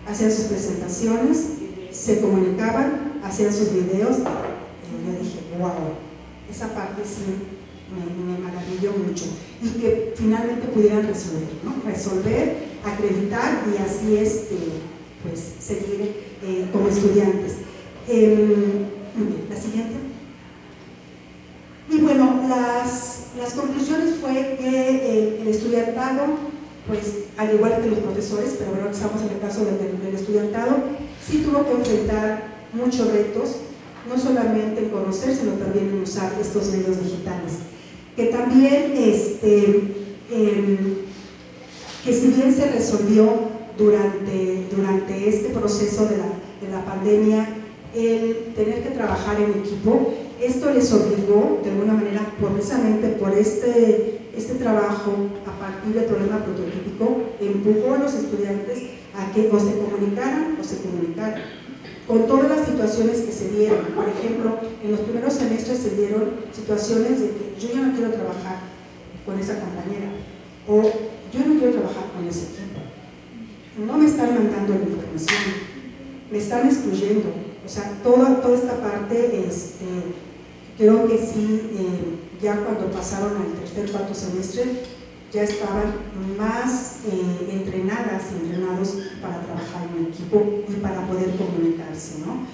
hacían sus presentaciones, se comunicaban, hacían sus videos, y yo dije, wow, esa parte sí me maravilló mucho, y que finalmente pudieran resolver, ¿no? Resolver, acreditar y así pues seguir como estudiantes. Muy bien, la siguiente. Y bueno, las conclusiones fue que el estudiantado, pues al igual que los profesores, pero bueno, estamos en el caso del estudiantado, sí tuvo que enfrentar muchos retos, no solamente en conocer, sino también en usar estos medios digitales. Que también, que si bien se resolvió durante este proceso de la pandemia, el tener que trabajar en equipo, esto les obligó de alguna manera, precisamente por este trabajo a partir del problema prototípico, empujó a los estudiantes a que o se comunicaran con todas las situaciones que se dieron. Por ejemplo, en los primeros semestres se dieron situaciones de que yo ya no quiero trabajar con esa compañera, o yo no quiero trabajar con ese equipo, no me están mandando la información, me están excluyendo. O sea, toda esta parte, creo que sí, ya cuando pasaron al tercer, cuarto semestre, ya estaban más entrenadas y entrenados para trabajar en equipo y para poder comunicarse, ¿no?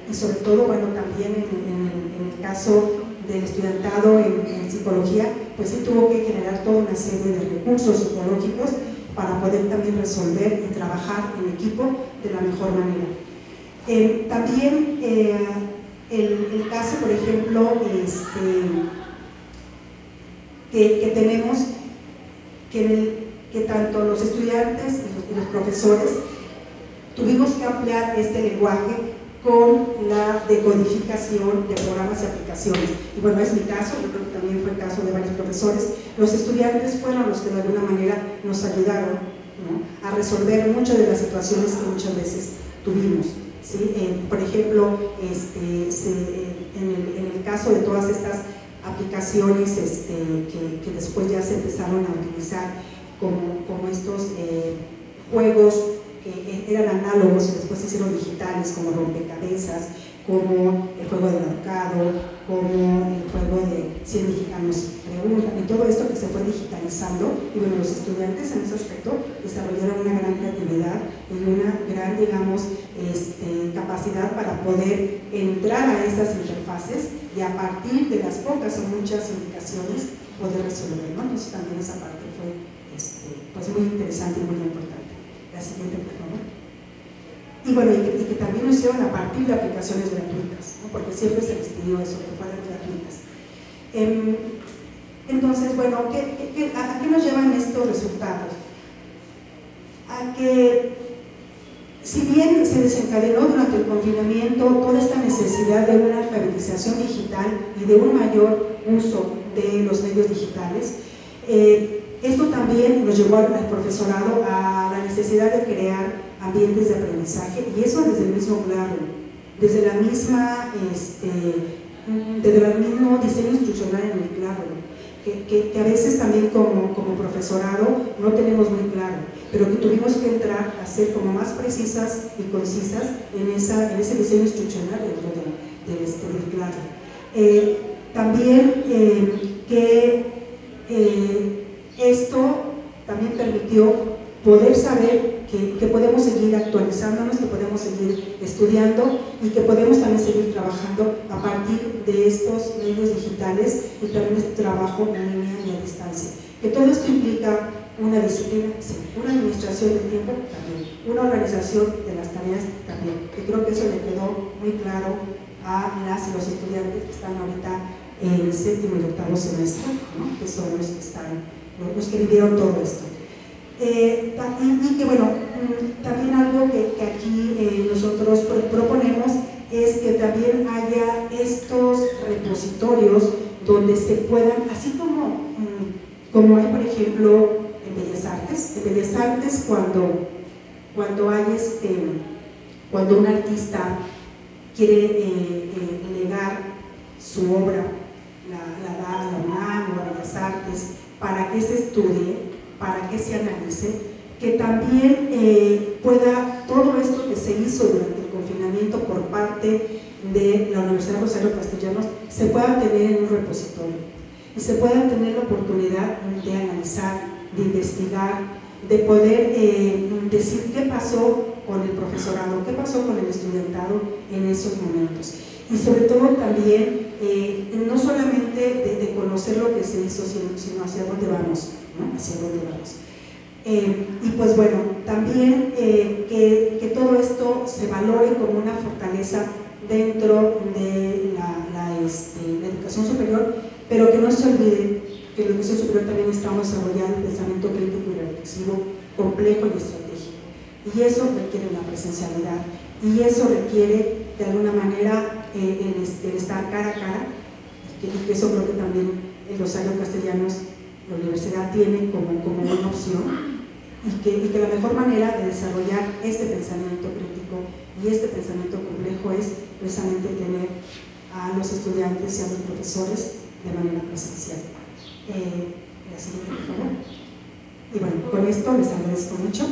Y sobre todo, bueno, también en el caso del estudiantado en psicología, pues sí tuvo que generar toda una serie de recursos psicológicos para poder también resolver y trabajar en equipo de la mejor manera. También el caso, por ejemplo, que tenemos que tanto los estudiantes y los profesores tuvimos que ampliar este lenguaje con la decodificación de programas y aplicaciones. Y bueno, es mi caso, yo creo que también fue el caso de varios profesores. Los estudiantes fueron los que de alguna manera nos ayudaron, ¿no?, a resolver muchas de las situaciones que muchas veces tuvimos, ¿sí? Por ejemplo, en el caso de todas estas aplicaciones que después ya se empezaron a utilizar como estos juegos que eran análogos y después se hicieron digitales, como rompecabezas, como el juego del ahorcado, como el juego de 100 mexicanos preguntan, y todo esto que se fue digitalizando. Y bueno, los estudiantes en ese aspecto desarrollaron una gran creatividad y una gran, digamos, capacidad para poder entrar a estas interfaces y a partir de las pocas o muchas indicaciones poder resolver, ¿no? Entonces también esa parte fue pues muy interesante y muy importante. La siguiente, por favor. Y bueno, y que también lo hicieron a partir de aplicaciones gratuitas, ¿no?, porque siempre se les pidió eso, que fueran gratuitas. Entonces, bueno, ¿a qué nos llevan estos resultados? A que, si bien se desencadenó durante el confinamiento toda esta necesidad de una alfabetización digital y de un mayor uso de los medios digitales, esto también nos llevó al profesorado a la necesidad de crear ambientes de aprendizaje, y eso desde el mismo Classroom, desde el mismo diseño instruccional en el Classroom, que a veces también como profesorado no tenemos muy claro, pero que tuvimos que entrar a ser como más precisas y concisas en ese diseño instruccional dentro del Classroom. También que esto también permitió permitió poder saber que podemos seguir actualizándonos, que podemos seguir estudiando y que podemos también seguir trabajando a partir de estos medios digitales y también este trabajo en línea y a distancia. Que todo esto implica una disciplina, sí, una administración del tiempo también, una organización de las tareas también, que creo que eso le quedó muy claro a las y los estudiantes que están ahorita en el 7º y 8º semestre, ¿no? Que son los que están, los que vivieron todo esto. Y que bueno, también algo que aquí nosotros proponemos es que también haya estos repositorios donde se puedan, así como hay por ejemplo en Bellas Artes cuando hay cuando un artista quiere legar su obra, la da a la UNAM o a Bellas Artes para que se estudie, para que se analice, que también pueda todo esto que se hizo durante el confinamiento por parte de la Universidad Rosario Castellanos se pueda tener en un repositorio y se pueda tener la oportunidad de analizar, de investigar, de poder decir qué pasó con el profesorado, qué pasó con el estudiantado en esos momentos. Y sobre todo también, no solamente de conocer lo que se hizo, sino hacia dónde vamos, ¿no? Hacia dónde vamos. Y pues bueno, también que todo esto se valore como una fortaleza dentro de la educación superior, pero que no se olvide que en la educación superior también estamos desarrollando el pensamiento crítico y reflexivo complejo y estratégico. Y eso requiere la presencialidad, y eso requiere de alguna manera el estar cara a cara, y que eso creo que también en Rosario Castellanos la universidad tiene como una opción, y que la mejor manera de desarrollar este pensamiento crítico y este pensamiento complejo es precisamente tener a los estudiantes y a los profesores de manera presencial. La siguiente, por favor. Y bueno, con esto les agradezco mucho.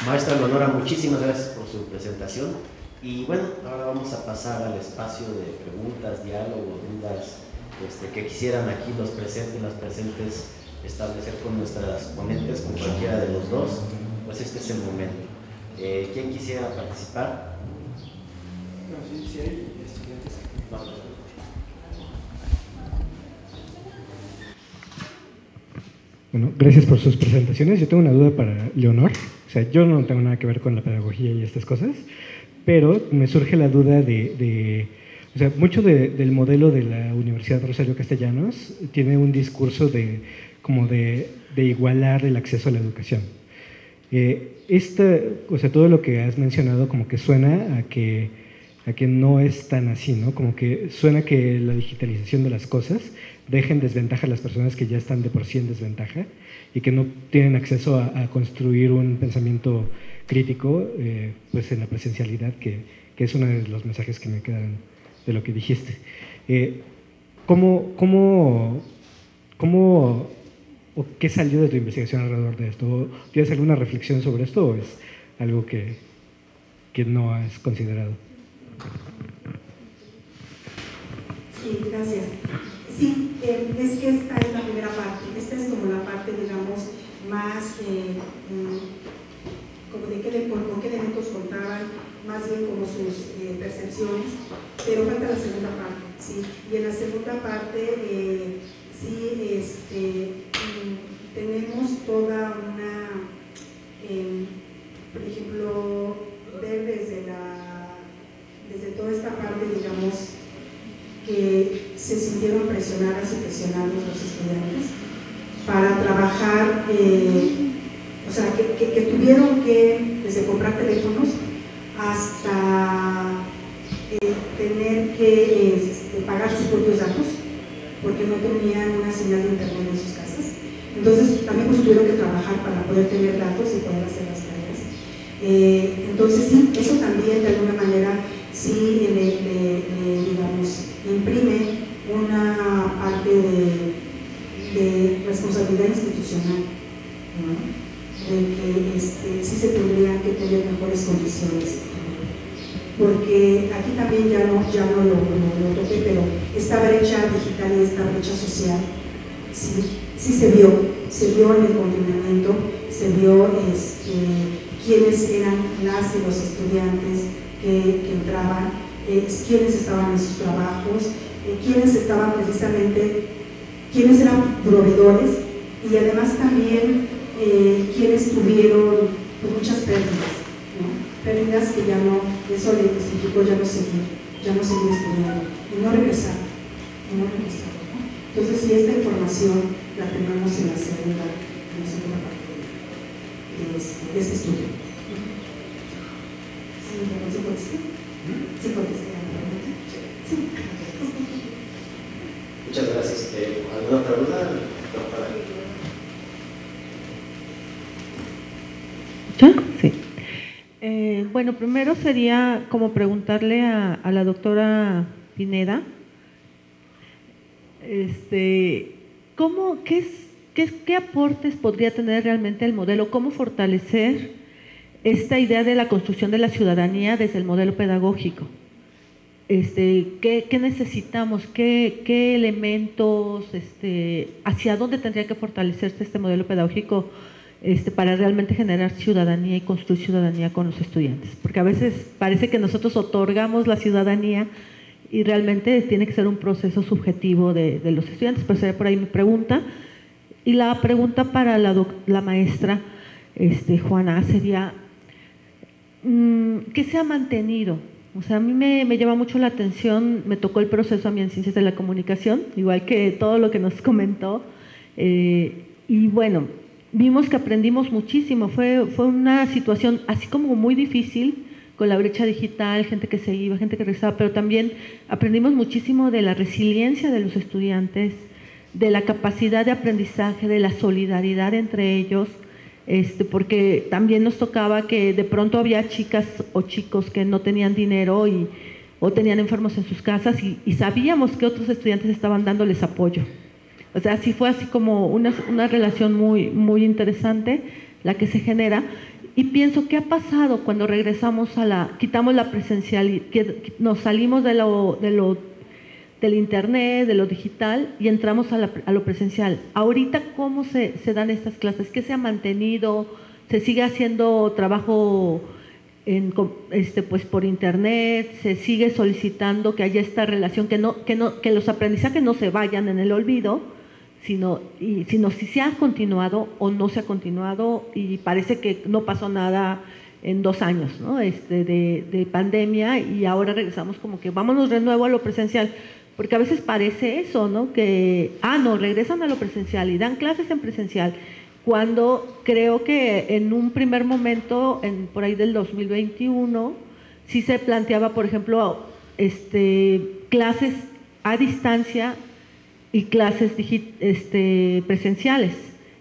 Maestra Leonora, muchísimas gracias por su presentación. Y bueno, ahora vamos a pasar al espacio de preguntas, diálogo, dudas que quisieran aquí los presentes, las presentes, establecer con nuestras ponentes, con cualquiera de los dos. Pues este es el momento. ¿Quién quisiera participar? No, sí hay estudiantes. Bueno, gracias por sus presentaciones. Yo tengo una duda para Leonor. O sea, yo no tengo nada que ver con la pedagogía y estas cosas, pero me surge la duda o sea, mucho del modelo de la Universidad Rosario Castellanos tiene un discurso como de igualar el acceso a la educación. O sea, todo lo que has mencionado como que suena a que no es tan así, ¿no? Como que suena que la digitalización de las cosas deja en desventaja a las personas que ya están de por sí en desventaja y que no tienen acceso a construir un pensamiento crítico pues en la presencialidad, que es uno de los mensajes que me quedan de lo que dijiste. ¿O qué salió de tu investigación alrededor de esto? ¿Tienes alguna reflexión sobre esto o es algo que no has considerado? Sí, gracias. Sí, es que esta es la primera parte. Esta es como la parte, digamos, más como de con qué elementos contaban, más bien como sus percepciones, pero falta la segunda parte, ¿sí? Y en la segunda parte, tenemos toda una, por ejemplo, ver desde toda esta parte, digamos, que se sintieron presionadas y presionados los estudiantes para trabajar, o sea, que tuvieron que, desde comprar teléfonos hasta tener que pagar sus propios datos, porque no tenían una señal de internet en sus casas. Entonces también pues tuvieron que trabajar para poder tener datos y poder hacer las tareas. Entonces sí, eso también de alguna manera sí digamos, imprime una parte de responsabilidad institucional, ¿no? De que sí se tendrían que tener mejores condiciones, porque aquí también ya no lo toqué, pero esta brecha digital y esta brecha social, sí se vio en el confinamiento, se vio quiénes eran las y los estudiantes que entraban, quiénes estaban en sus trabajos, quiénes estaban precisamente, quiénes eran proveedores y además también quienes tuvieron muchas pérdidas, ¿no? Pérdidas que ya no, eso le significó ya no seguir estudiando y no regresar, ¿no? Entonces, si esta información la tenemos en la segunda parte de este estudio. ¿Sí contesté? ¿Sí contesté a la pregunta? Sí. Muchas gracias. ¿Alguna pregunta? Sí. Bueno, primero sería como preguntarle a la doctora Pineda, ¿qué aportes podría tener realmente el modelo? ¿Cómo fortalecer esta idea de la construcción de la ciudadanía desde el modelo pedagógico? ¿Qué necesitamos? ¿Qué elementos? ¿Hacia dónde tendría que fortalecerse este modelo pedagógico para realmente generar ciudadanía y construir ciudadanía con los estudiantes? Porque a veces parece que nosotros otorgamos la ciudadanía y realmente tiene que ser un proceso subjetivo de los estudiantes. Pero sería por ahí mi pregunta. Y la pregunta para la maestra Juana sería, ¿qué se ha mantenido? O sea, a mí me llama mucho la atención, me tocó el proceso a mí en Ciencias de la Comunicación, igual que todo lo que nos comentó, y bueno, vimos que aprendimos muchísimo, fue una situación así como muy difícil, con la brecha digital, gente que se iba, gente que regresaba, pero también aprendimos muchísimo de la resiliencia de los estudiantes, de la capacidad de aprendizaje, de la solidaridad entre ellos, porque también nos tocaba que de pronto había chicas o chicos que no tenían dinero o tenían enfermos en sus casas y sabíamos que otros estudiantes estaban dándoles apoyo. O sea, sí fue así como una relación muy, muy interesante la que se genera. Y pienso, ¿qué ha pasado cuando regresamos quitamos la presencialidad, nos salimos del internet, de lo digital y entramos a lo presencial? Ahorita, ¿cómo se dan estas clases? ¿Qué se ha mantenido? ¿Se sigue haciendo trabajo pues por internet? ¿Se sigue solicitando que haya esta relación, que los aprendizajes no se vayan en el olvido, sino si se ha continuado o no se ha continuado? Y parece que no pasó nada en 2 años, ¿no? de pandemia, y ahora regresamos como que vámonos de nuevo a lo presencial, porque a veces parece eso, ¿no? Que, no, regresan a lo presencial y dan clases en presencial, cuando creo que en un primer momento, por ahí del 2021, sí se planteaba, por ejemplo, clases a distancia y clases presenciales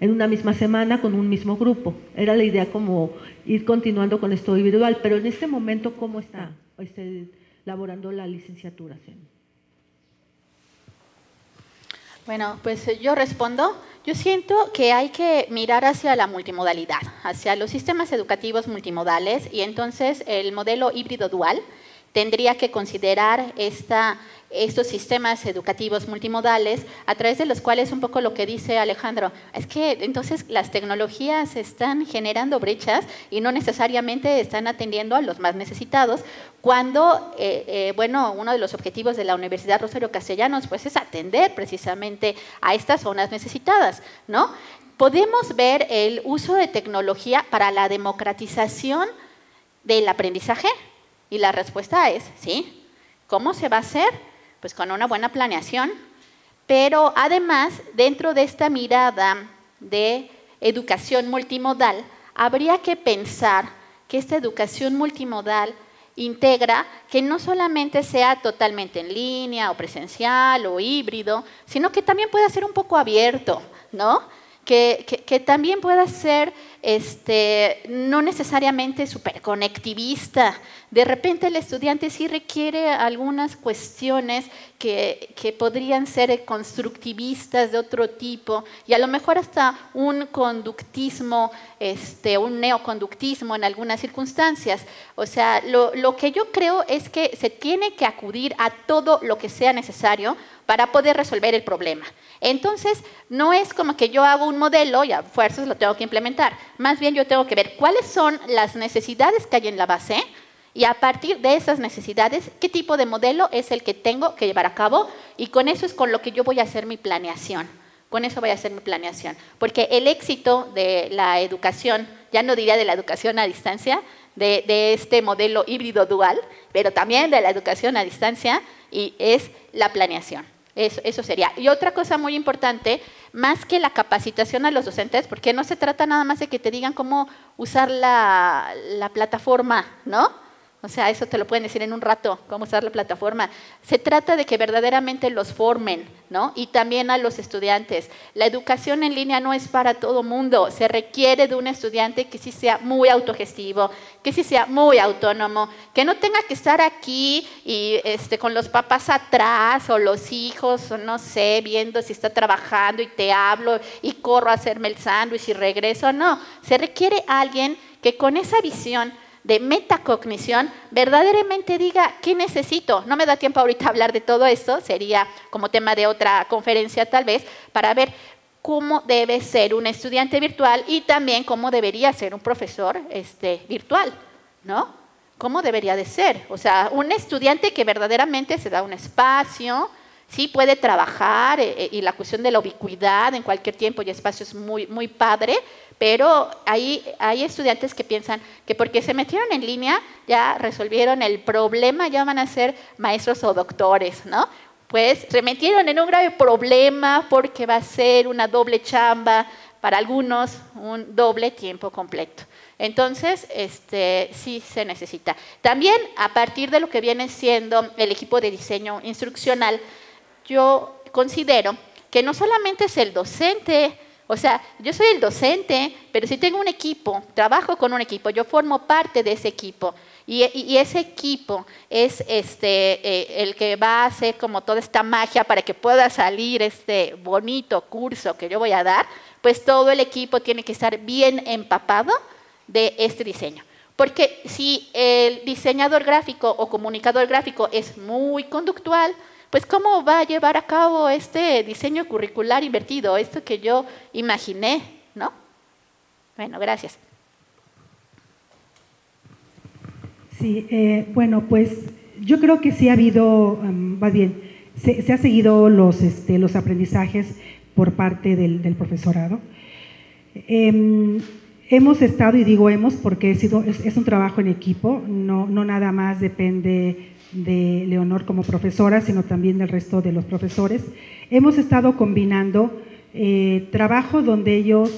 en una misma semana con un mismo grupo. Era la idea como ir continuando con esto individual, pero en este momento, ¿cómo está elaborando la licenciatura? Bueno, pues yo respondo. Yo siento que hay que mirar hacia la multimodalidad, hacia los sistemas educativos multimodales, y entonces el modelo híbrido dual tendría que considerar estos sistemas educativos multimodales, a través de los cuales, un poco lo que dice Alejandro, es que entonces las tecnologías están generando brechas y no necesariamente están atendiendo a los más necesitados, cuando, bueno, uno de los objetivos de la Universidad Rosario Castellanos pues, es atender precisamente a estas zonas necesitadas, ¿no? Podemos ver el uso de tecnología para la democratización del aprendizaje, y la respuesta es sí. ¿Cómo se va a hacer? Pues con una buena planeación, pero además, dentro de esta mirada de educación multimodal, habría que pensar que esta educación multimodal integra que no solamente sea totalmente en línea o presencial o híbrido, sino que también pueda ser un poco abierto, ¿no? Que también pueda ser no necesariamente súper conectivista. De repente el estudiante sí requiere algunas cuestiones que podrían ser constructivistas de otro tipo, y a lo mejor hasta un conductismo, un neoconductismo en algunas circunstancias. O sea, lo que yo creo es que se tiene que acudir a todo lo que sea necesario para poder resolver el problema. Entonces, no es como que yo hago un modelo y a fuerzas lo tengo que implementar. Más bien yo tengo que ver cuáles son las necesidades que hay en la base, y a partir de esas necesidades, qué tipo de modelo es el que tengo que llevar a cabo, y con eso es con lo que yo voy a hacer mi planeación. Con eso voy a hacer mi planeación. Porque el éxito de la educación, ya no diría de la educación a distancia, de este modelo híbrido dual, pero también de la educación a distancia, y es la planeación. Eso sería. Y otra cosa muy importante, más que la capacitación a los docentes, porque no se trata nada más de que te digan cómo usar la plataforma, ¿no? O sea, eso te lo pueden decir en un rato, cómo usar la plataforma. Se trata de que verdaderamente los formen, ¿no? Y también a los estudiantes. La educación en línea no es para todo mundo. Se requiere de un estudiante que sí sea muy autogestivo, que sí sea muy autónomo, que no tenga que estar aquí y con los papás atrás, o los hijos, o no sé, viendo si está trabajando y te hablo y corro a hacerme el sándwich y regreso. No, se requiere alguien que con esa visión de metacognición, verdaderamente diga, ¿qué necesito? No me da tiempo ahorita hablar de todo esto, sería como tema de otra conferencia tal vez, para ver cómo debe ser un estudiante virtual y también cómo debería ser un profesor virtual, ¿no? ¿Cómo debería de ser? O sea, un estudiante que verdaderamente se da un espacio, sí puede trabajar, y la cuestión de la ubicuidad en cualquier tiempo y espacio es muy, muy padre, pero hay estudiantes que piensan que porque se metieron en línea ya resolvieron el problema, ya van a ser maestros o doctores, ¿no? Pues se metieron en un grave problema porque va a ser una doble chamba, para algunos un doble tiempo completo. Entonces, sí se necesita. También, a partir de lo que viene siendo el equipo de diseño instruccional, yo considero que no solamente es el docente. O sea, yo soy el docente, pero si tengo un equipo, trabajo con un equipo, yo formo parte de ese equipo, y ese equipo es el que va a hacer como toda esta magia para que pueda salir este bonito curso que yo voy a dar, pues todo el equipo tiene que estar bien empapado de este diseño. Porque si el diseñador gráfico o comunicador gráfico es muy conductual, pues ¿cómo va a llevar a cabo este diseño curricular invertido? Esto que yo imaginé, ¿no? Bueno, gracias. Sí, bueno, pues yo creo que sí ha habido, más bien, se ha seguido los aprendizajes por parte del profesorado. Hemos estado, y digo hemos porque es un trabajo en equipo, no nada más depende de Leonor como profesora, sino también del resto de los profesores. Hemos estado combinando trabajo donde ellos,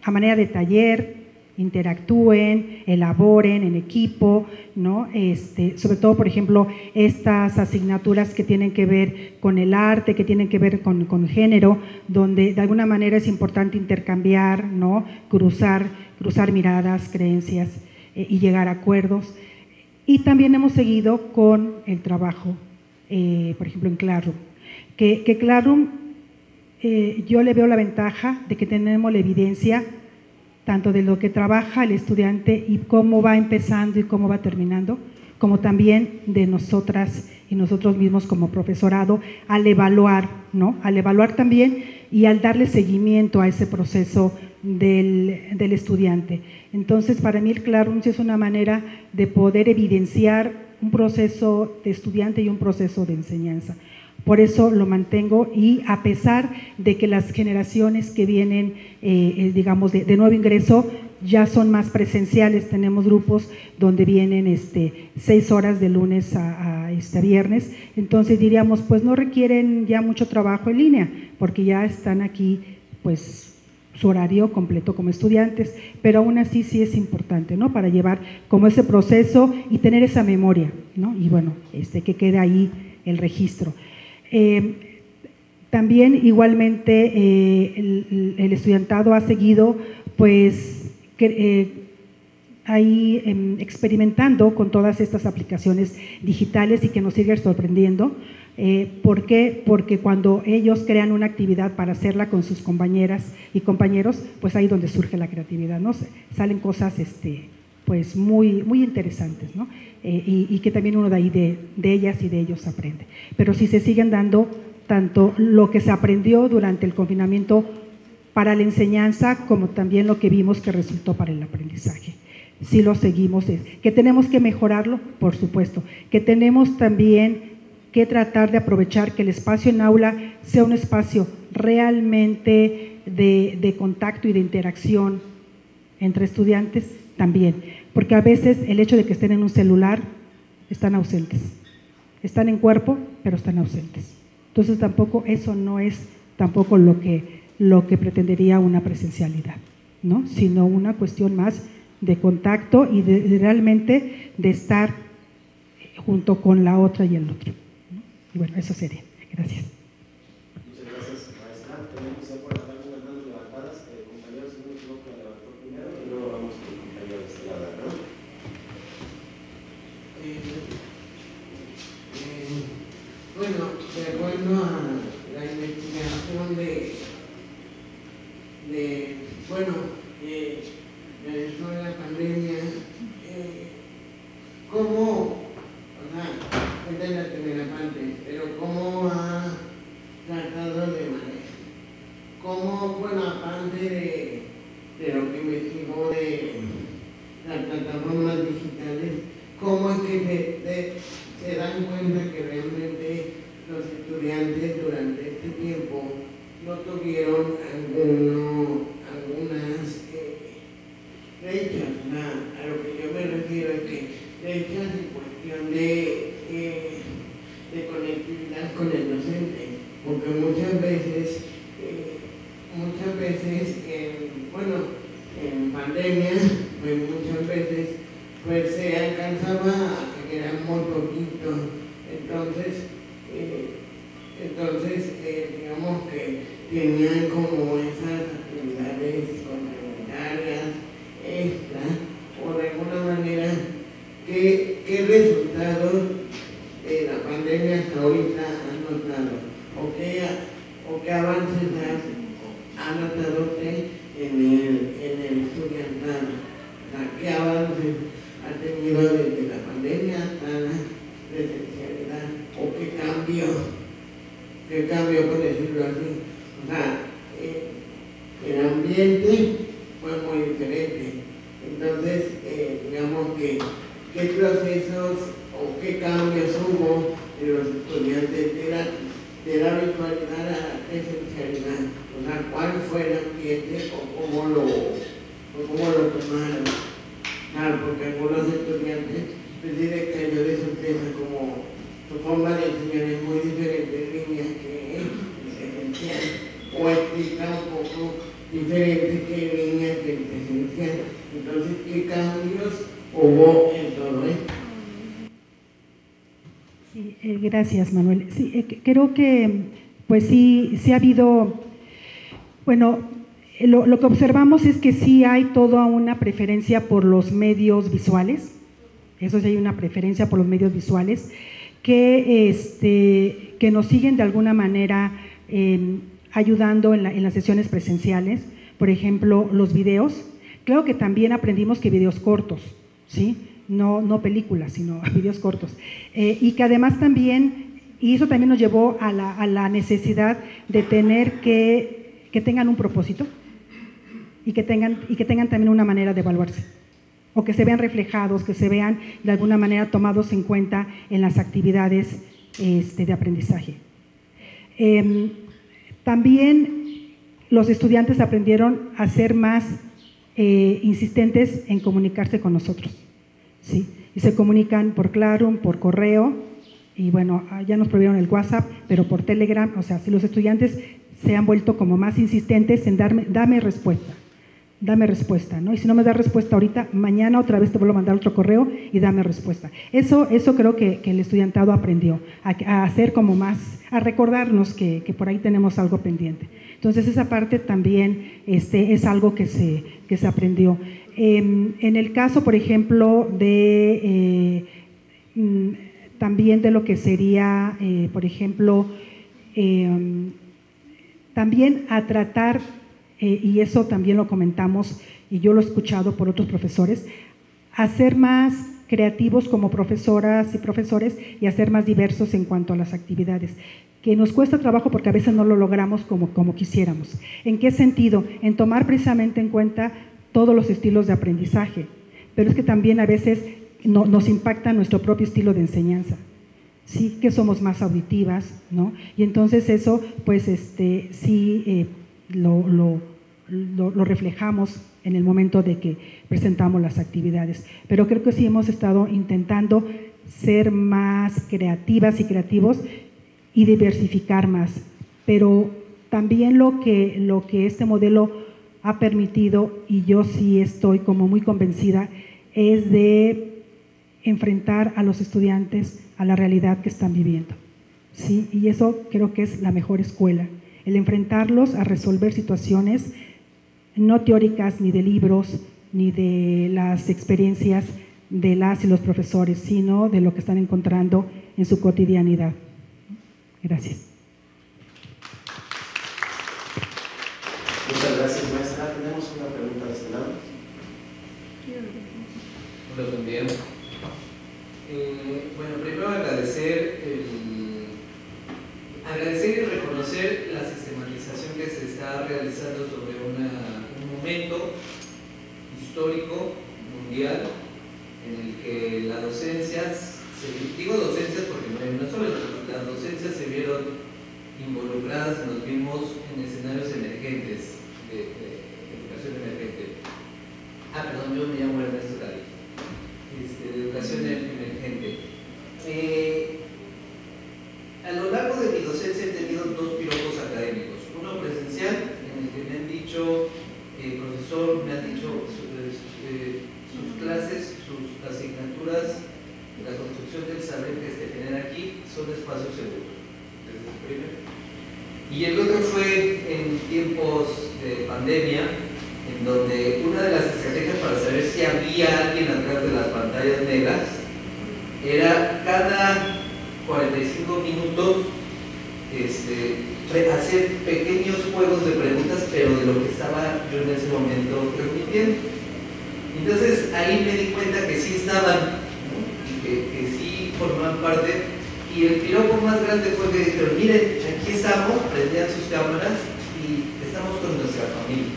a manera de taller, interactúen, elaboren en equipo, ¿no? Sobre todo, por ejemplo, estas asignaturas que tienen que ver con el arte, que tienen que ver con género, donde de alguna manera es importante intercambiar, ¿no? Cruzar miradas, creencias, y llegar a acuerdos. Y también hemos seguido con el trabajo, por ejemplo, en Classroom. Que Classroom, yo le veo la ventaja de que tenemos la evidencia tanto de lo que trabaja el estudiante y cómo va empezando y cómo va terminando, como también de nosotras y nosotros mismos como profesorado al evaluar, ¿no? Al evaluar también y al darle seguimiento a ese proceso del estudiante. Entonces, para mí el Classroom es una manera de poder evidenciar un proceso de estudiante y un proceso de enseñanza. Por eso lo mantengo, y a pesar de que las generaciones que vienen, digamos, de nuevo ingreso, ya son más presenciales. Tenemos grupos donde vienen 6 horas de lunes a viernes, entonces diríamos, pues no requieren ya mucho trabajo en línea, porque ya están aquí, pues, su horario completo como estudiantes, pero aún así sí es importante, ¿no? Para llevar como ese proceso y tener esa memoria, ¿no? Y bueno, que quede ahí el registro. También igualmente el estudiantado ha seguido pues ahí experimentando con todas estas aplicaciones digitales y que nos sigue sorprendiendo. ¿Por qué? Porque cuando ellos crean una actividad para hacerla con sus compañeras y compañeros, pues ahí donde surge la creatividad, ¿no? Salen cosas pues muy interesantes, ¿no? Y que también uno de ahí de ellas y de ellos aprende. Pero sí se siguen dando tanto lo que se aprendió durante el confinamiento para la enseñanza, como también lo que vimos que resultó para el aprendizaje. Sí lo seguimos. ¿Que tenemos que mejorarlo? Por supuesto. Que tenemos también que tratar de aprovechar que el espacio en aula sea un espacio realmente de contacto y de interacción entre estudiantes también, porque a veces el hecho de que estén en un celular están ausentes, están en cuerpo pero están ausentes. Entonces tampoco eso no es tampoco lo que pretendería una presencialidad, ¿no? Sino una cuestión más de contacto y de realmente de estar junto con la otra y el otro. Y bueno, eso sería. Gracias. Muchas gracias, maestra. También quisiera por algunas manos levantadas. Compañeros, si no me equivoco, la levantó primero y luego vamos con el compañero de este lado, ¿no? Bueno, de acuerdo a la investigación después de la pandemia, ¿cómo, esta es la primera parte, pero cómo ha tratado de manejar? ¿Cómo, aparte de lo que investigó de las plataformas digitales, cómo es que se dan cuenta que realmente los estudiantes durante este tiempo no tuvieron algunas fechas? A lo que yo me refiero es que fechas en cuestión de conectividad con el docente, porque muchas veces en pandemia, pues muchas veces pues se alcanzaba a generar muy poquito, entonces digamos que tenían como esas actividades complementarias, extras, o de alguna manera, ¿qué resultados de la pandemia hasta ahorita han notado? ¿O qué avances ha notado usted en el estudiantado? ¿Qué avances ha tenido desde la pandemia hasta la presencialidad? ¿O qué cambio, por decirlo así? El ambiente fue muy diferente. Entonces, digamos que qué procesos o qué cambios hubo de los estudiantes de la virtualidad a la presencialidad. ¿Cuál fue el ambiente o cómo lo tomaron? Porque algunos estudiantes les cayó de sorpresa, como su forma de enseñar es muy diferente en línea que presencial, o explica un poco diferente que en línea que en presencial. Entonces, ¿qué cambios hubo en todo esto? Sí, gracias, Manuel. Sí, creo que pues sí ha habido, lo que observamos es que sí hay toda una preferencia por los medios visuales. Eso sí, hay una preferencia por los medios visuales que nos siguen de alguna manera ayudando en las sesiones presenciales. Por ejemplo, los videos. Claro que también aprendimos que videos cortos, ¿sí? No películas, sino videos cortos. Y que además también, y eso también nos llevó a la necesidad de tener que tengan un propósito y que tengan también una manera de evaluarse, o que se vean reflejados, que se vean de alguna manera tomados en cuenta en las actividades de aprendizaje. También los estudiantes aprendieron a ser más insistentes en comunicarse con nosotros, ¿sí? Y se comunican por Classroom, por correo, y ya nos prohibieron el WhatsApp, pero por Telegram. O sea, si los estudiantes se han vuelto como más insistentes en dame respuesta, dame respuesta, ¿no? Y si no me das respuesta ahorita, mañana otra vez te vuelvo a mandar otro correo y dame respuesta. Eso creo que el estudiantado aprendió, a hacer como más, a recordarnos que por ahí tenemos algo pendiente. Entonces esa parte también es algo que se aprendió. En el caso, por ejemplo, también de lo que sería, por ejemplo, también a tratar, y eso también lo comentamos y yo lo he escuchado por otros profesores, a ser más creativos como profesoras y profesores y a ser más diversos en cuanto a las actividades, que nos cuesta trabajo porque a veces no lo logramos como quisiéramos. ¿En qué sentido? En tomar precisamente en cuenta todos los estilos de aprendizaje, pero es que también a veces nos impacta nuestro propio estilo de enseñanza. Sí, que somos más auditivas, ¿no? Y entonces eso, pues, sí lo reflejamos en el momento de que presentamos las actividades. Pero creo que sí hemos estado intentando ser más creativas y creativos y diversificar más. Pero también lo que este modelo ha permitido, y yo sí estoy como muy convencida, es de enfrentar a los estudiantes a la realidad que están viviendo, ¿sí? Y eso creo que es la mejor escuela, el enfrentarlos a resolver situaciones no teóricas ni de libros, ni de las experiencias de las y los profesores, sino de lo que están encontrando en su cotidianidad. Gracias. Muchas gracias, maestra. Tenemos una pregunta de este lado. Hola, buen día. Bueno, primero agradecer y reconocer la sistematización que se está realizando sobre un momento histórico mundial en el que las docencias, digo docencias porque no hay una sola, las docencias se vieron involucradas, nos vimos en escenarios emergentes de educación emergente. Perdón, yo me llamo Ernesto Cali, de educación emergente. A lo largo de mi docencia he tenido dos piropos académicos, uno presencial en el que me han dicho, profesor, me han dicho sus clases, sus asignaturas, la construcción del saber que se genera aquí son espacios seguros. Y el otro fue en tiempos de pandemia, en donde una de las estrategias para saber si había alguien atrás de las pantallas negras era cada 45 minutos hacer pequeños juegos de preguntas, pero de lo que estaba yo en ese momento transmitiendo. Entonces ahí me di cuenta que sí estaban, ¿no? Y que sí formaban parte. Y el piropo más grande fue que dijeron, miren, aquí estamos, prendían sus cámaras y estamos con nuestra familia.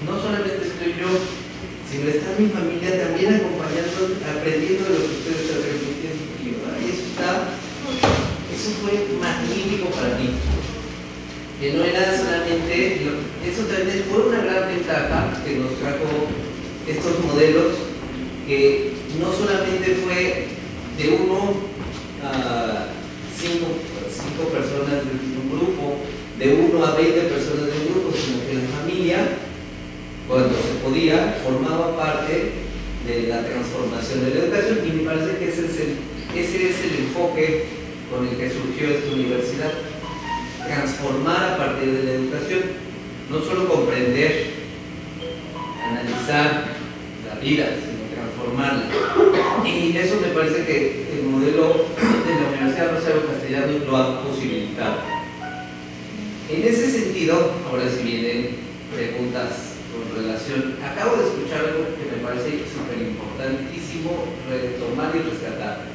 No solamente estoy yo, sino está mi familia también acompañando, aprendiendo de lo que ustedes están transmitiendo. Y eso fue magnífico para mí. Que no era solamente, eso también fue una gran ventaja que nos trajo estos modelos, que no solamente fue de 1 a 5 personas de un grupo, de 1 a 20 personas de un grupo, sino que la familia, cuando se podía, formaba parte de la transformación de la educación, y me parece que ese es el enfoque con el que surgió esta universidad: transformar a partir de la educación, no solo comprender, analizar la vida, sino transformarla. Y eso me parece que el modelo de la Universidad Rosario Castellanos lo ha posibilitado. En ese sentido, ahora sí vienen preguntas con relación. Acabo de escuchar algo que me parece súper importantísimo retomar y rescatar.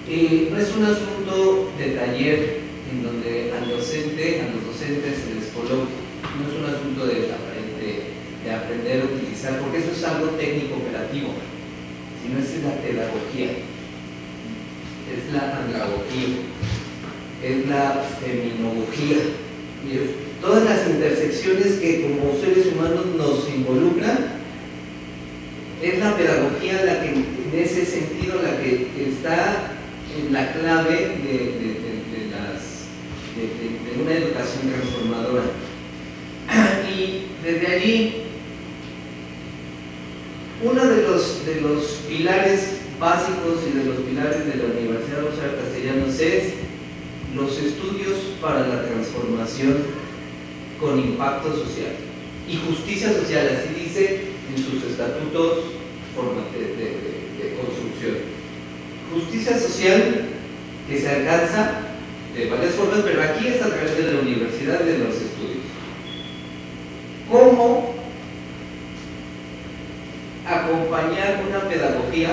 No es un asunto de taller en donde a los docentes se les coloque, no es un asunto de aprender a utilizar, porque eso es algo técnico operativo, sino es la pedagogía, es la andragogía, es la feminología, y es todas las intersecciones que como seres humanos nos involucran. Es la pedagogía la que, en ese sentido, la que está en la clave de una educación transformadora. Y desde allí Uno de los pilares básicos y de los pilares de la Universidad Rosario Castellanos es los estudios para la transformación con impacto social y justicia social, así dice en sus estatutos de construcción. Justicia social que se alcanza de varias formas, pero aquí es a través de la universidad y de los estudios. ¿Cómo acompañar una pedagogía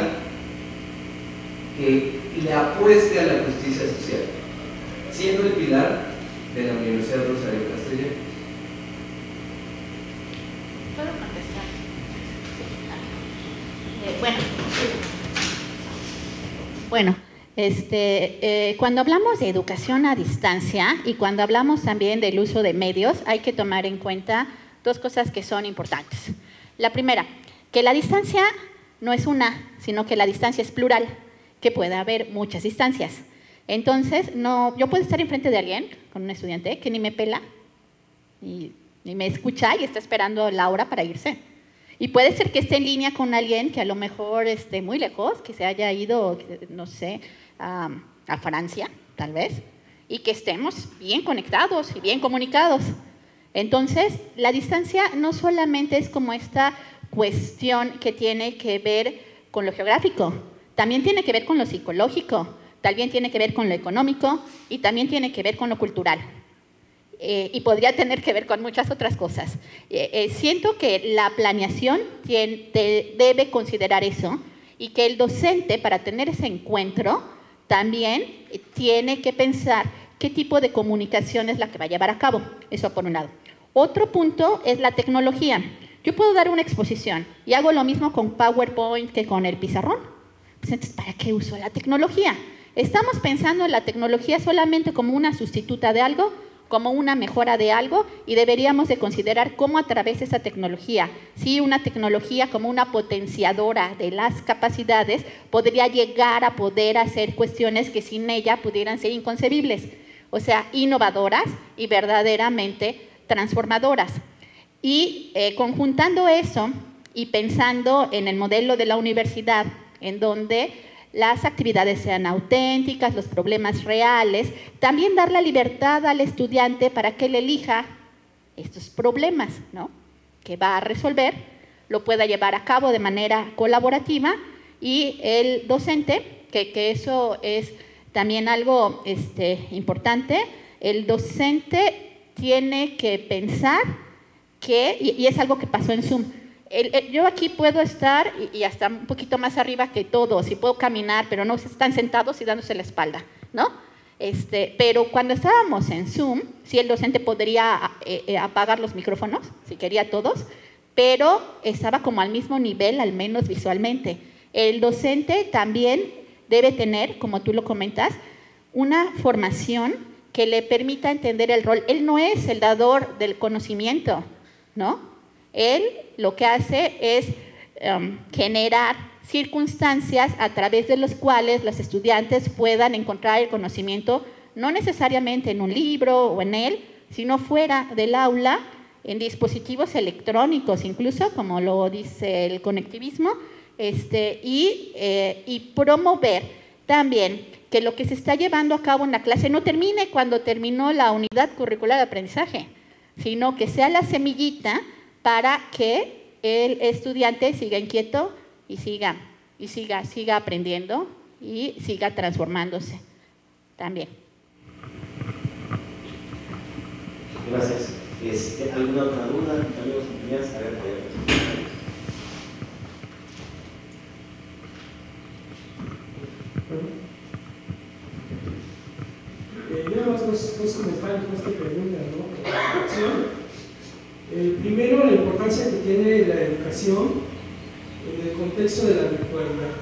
que le apueste a la justicia social, siendo el pilar de la Universidad Rosario Castellanos? ¿Puedo contestar? Bueno, cuando hablamos de educación a distancia y cuando hablamos también del uso de medios, hay que tomar en cuenta dos cosas que son importantes. La primera, que la distancia no es una, sino que la distancia es plural, que puede haber muchas distancias. Entonces, yo puedo estar enfrente de alguien, con un estudiante, que ni me pela, ni me escucha y está esperando la hora para irse. Y puede ser que esté en línea con alguien que a lo mejor esté muy lejos, que se haya ido, no sé, a Francia, tal vez, y que estemos bien conectados y bien comunicados. Entonces, la distancia no solamente es como esta cuestión que tiene que ver con lo geográfico, también tiene que ver con lo psicológico, también tiene que ver con lo económico y también tiene que ver con lo cultural. Y podría tener que ver con muchas otras cosas. Siento que la planeación debe considerar eso y que el docente, para tener ese encuentro, también tiene que pensar qué tipo de comunicación es la que va a llevar a cabo. Eso por un lado. Otro punto es la tecnología. Yo puedo dar una exposición y hago lo mismo con PowerPoint que con el pizarrón. Pues entonces, ¿para qué uso la tecnología? ¿Estamos pensando en la tecnología solamente como una sustituta de algo, como una mejora de algo? Y deberíamos de considerar cómo a través de esa tecnología, sí, una tecnología como una potenciadora de las capacidades, podría llegar a poder hacer cuestiones que sin ella pudieran ser inconcebibles. O sea, innovadoras y verdaderamente transformadoras. Y conjuntando eso y pensando en el modelo de la universidad, en donde las actividades sean auténticas, los problemas reales, también dar la libertad al estudiante para que él elija estos problemas, ¿no?, que va a resolver, lo pueda llevar a cabo de manera colaborativa, y el docente, que eso es también algo importante, el docente tiene que pensar que, y es algo que pasó en Zoom, yo aquí puedo estar y hasta un poquito más arriba que todos, y puedo caminar, pero no están sentados y dándose la espalda, ¿no? Pero cuando estábamos en Zoom, sí, el docente podría apagar los micrófonos, si quería todos, pero estaba como al mismo nivel, al menos visualmente. El docente también debe tener, como tú lo comentas, una formación que le permita entender el rol. Él no es el dador del conocimiento, ¿no? Él lo que hace es generar circunstancias a través de las cuales los estudiantes puedan encontrar el conocimiento, no necesariamente en un libro o en él, sino fuera del aula, en dispositivos electrónicos, incluso, como lo dice el conectivismo, y promover también que lo que se está llevando a cabo en la clase no termine cuando terminó la unidad curricular de aprendizaje, sino que sea la semillita para que el estudiante siga inquieto y siga aprendiendo y siga transformándose también. Gracias. ¿Alguna otra duda, amigos, compañeras? A ver, yo nada más dos comentarios más que preguntas, ¿no? Primero, la importancia que tiene la educación en el contexto de la virtualidad.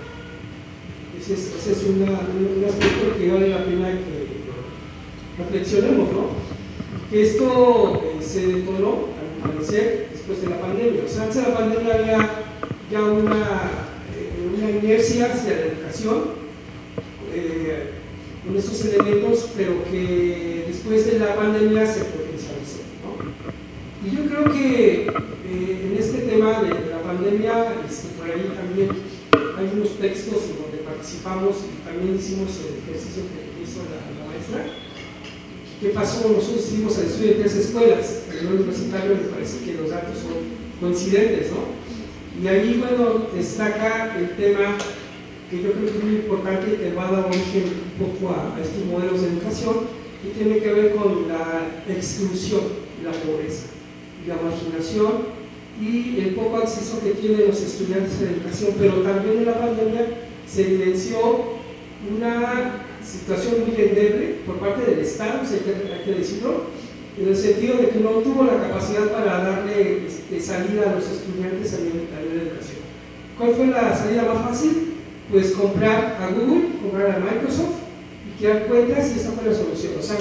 Ese es un aspecto que vale la pena que reflexionemos, ¿no? Que esto se detonó, al parecer, después de la pandemia. O sea, antes de la pandemia había ya una inercia hacia la educación con estos elementos, pero que después de la pandemia se potencializó, ¿no? Y yo creo que en este tema de la pandemia, por ahí también hay unos textos en donde participamos y también hicimos el ejercicio que hizo la maestra. ¿Qué pasó? Nosotros hicimos el estudio de 3 escuelas, a nivel universitario me parece que los datos son coincidentes, ¿no? Y ahí, bueno, destaca el tema que yo creo que es muy importante y que va a dar origen un poco a estos modelos de educación, que tiene que ver con la exclusión, la pobreza, la marginación y el poco acceso que tienen los estudiantes a la educación, pero también en la pandemia se evidenció una situación muy endeble por parte del Estado, hay que decirlo, en el sentido de que no tuvo la capacidad para darle salida a los estudiantes a nivel de educación. ¿Cuál fue la salida más fácil? Pues comprar a Google, comprar a Microsoft y crear cuentas, y esa fue la solución. O sea,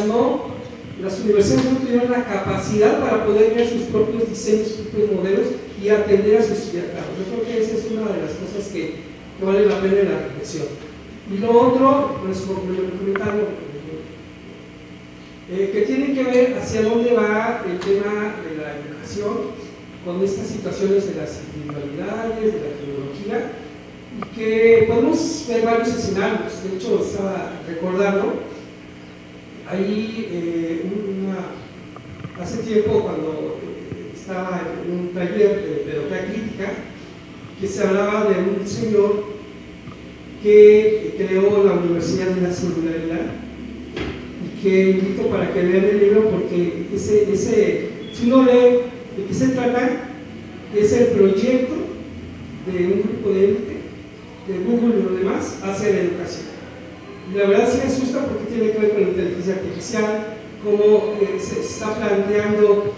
las universidades no tuvieron la capacidad para poder crear sus propios diseños, sus propios modelos y atender a sus estudiantes. Yo creo que esa es una de las cosas que vale la pena en la reflexión. Y lo otro, pues como el comentario, que tiene que ver hacia dónde va el tema de la educación con estas situaciones de las individualidades, de la tecnología, y que podemos ver varios escenarios. De hecho, estaba recordando ahí hace tiempo cuando estaba en un taller de pedagogía crítica, que se hablaba de un señor que creó la Universidad de la Singularidad, y que invito para que vean el libro, porque si uno lee de qué se trata, es el proyecto de un grupo de élite, de Google y lo demás, hacia la educación. Y la verdad sí me asusta porque tiene que ver con la inteligencia artificial, cómo se está planteando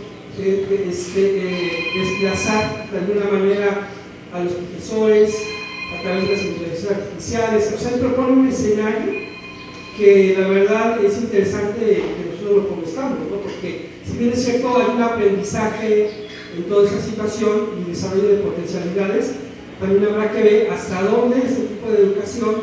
desplazar de alguna manera a los profesores a través de las inteligencias artificiales. O sea, él propone un escenario que la verdad es interesante que nosotros lo conozcamos, ¿no? Porque si bien es cierto hay un aprendizaje en toda esa situación y desarrollo de potencialidades, también habrá que ver hasta dónde este tipo de educación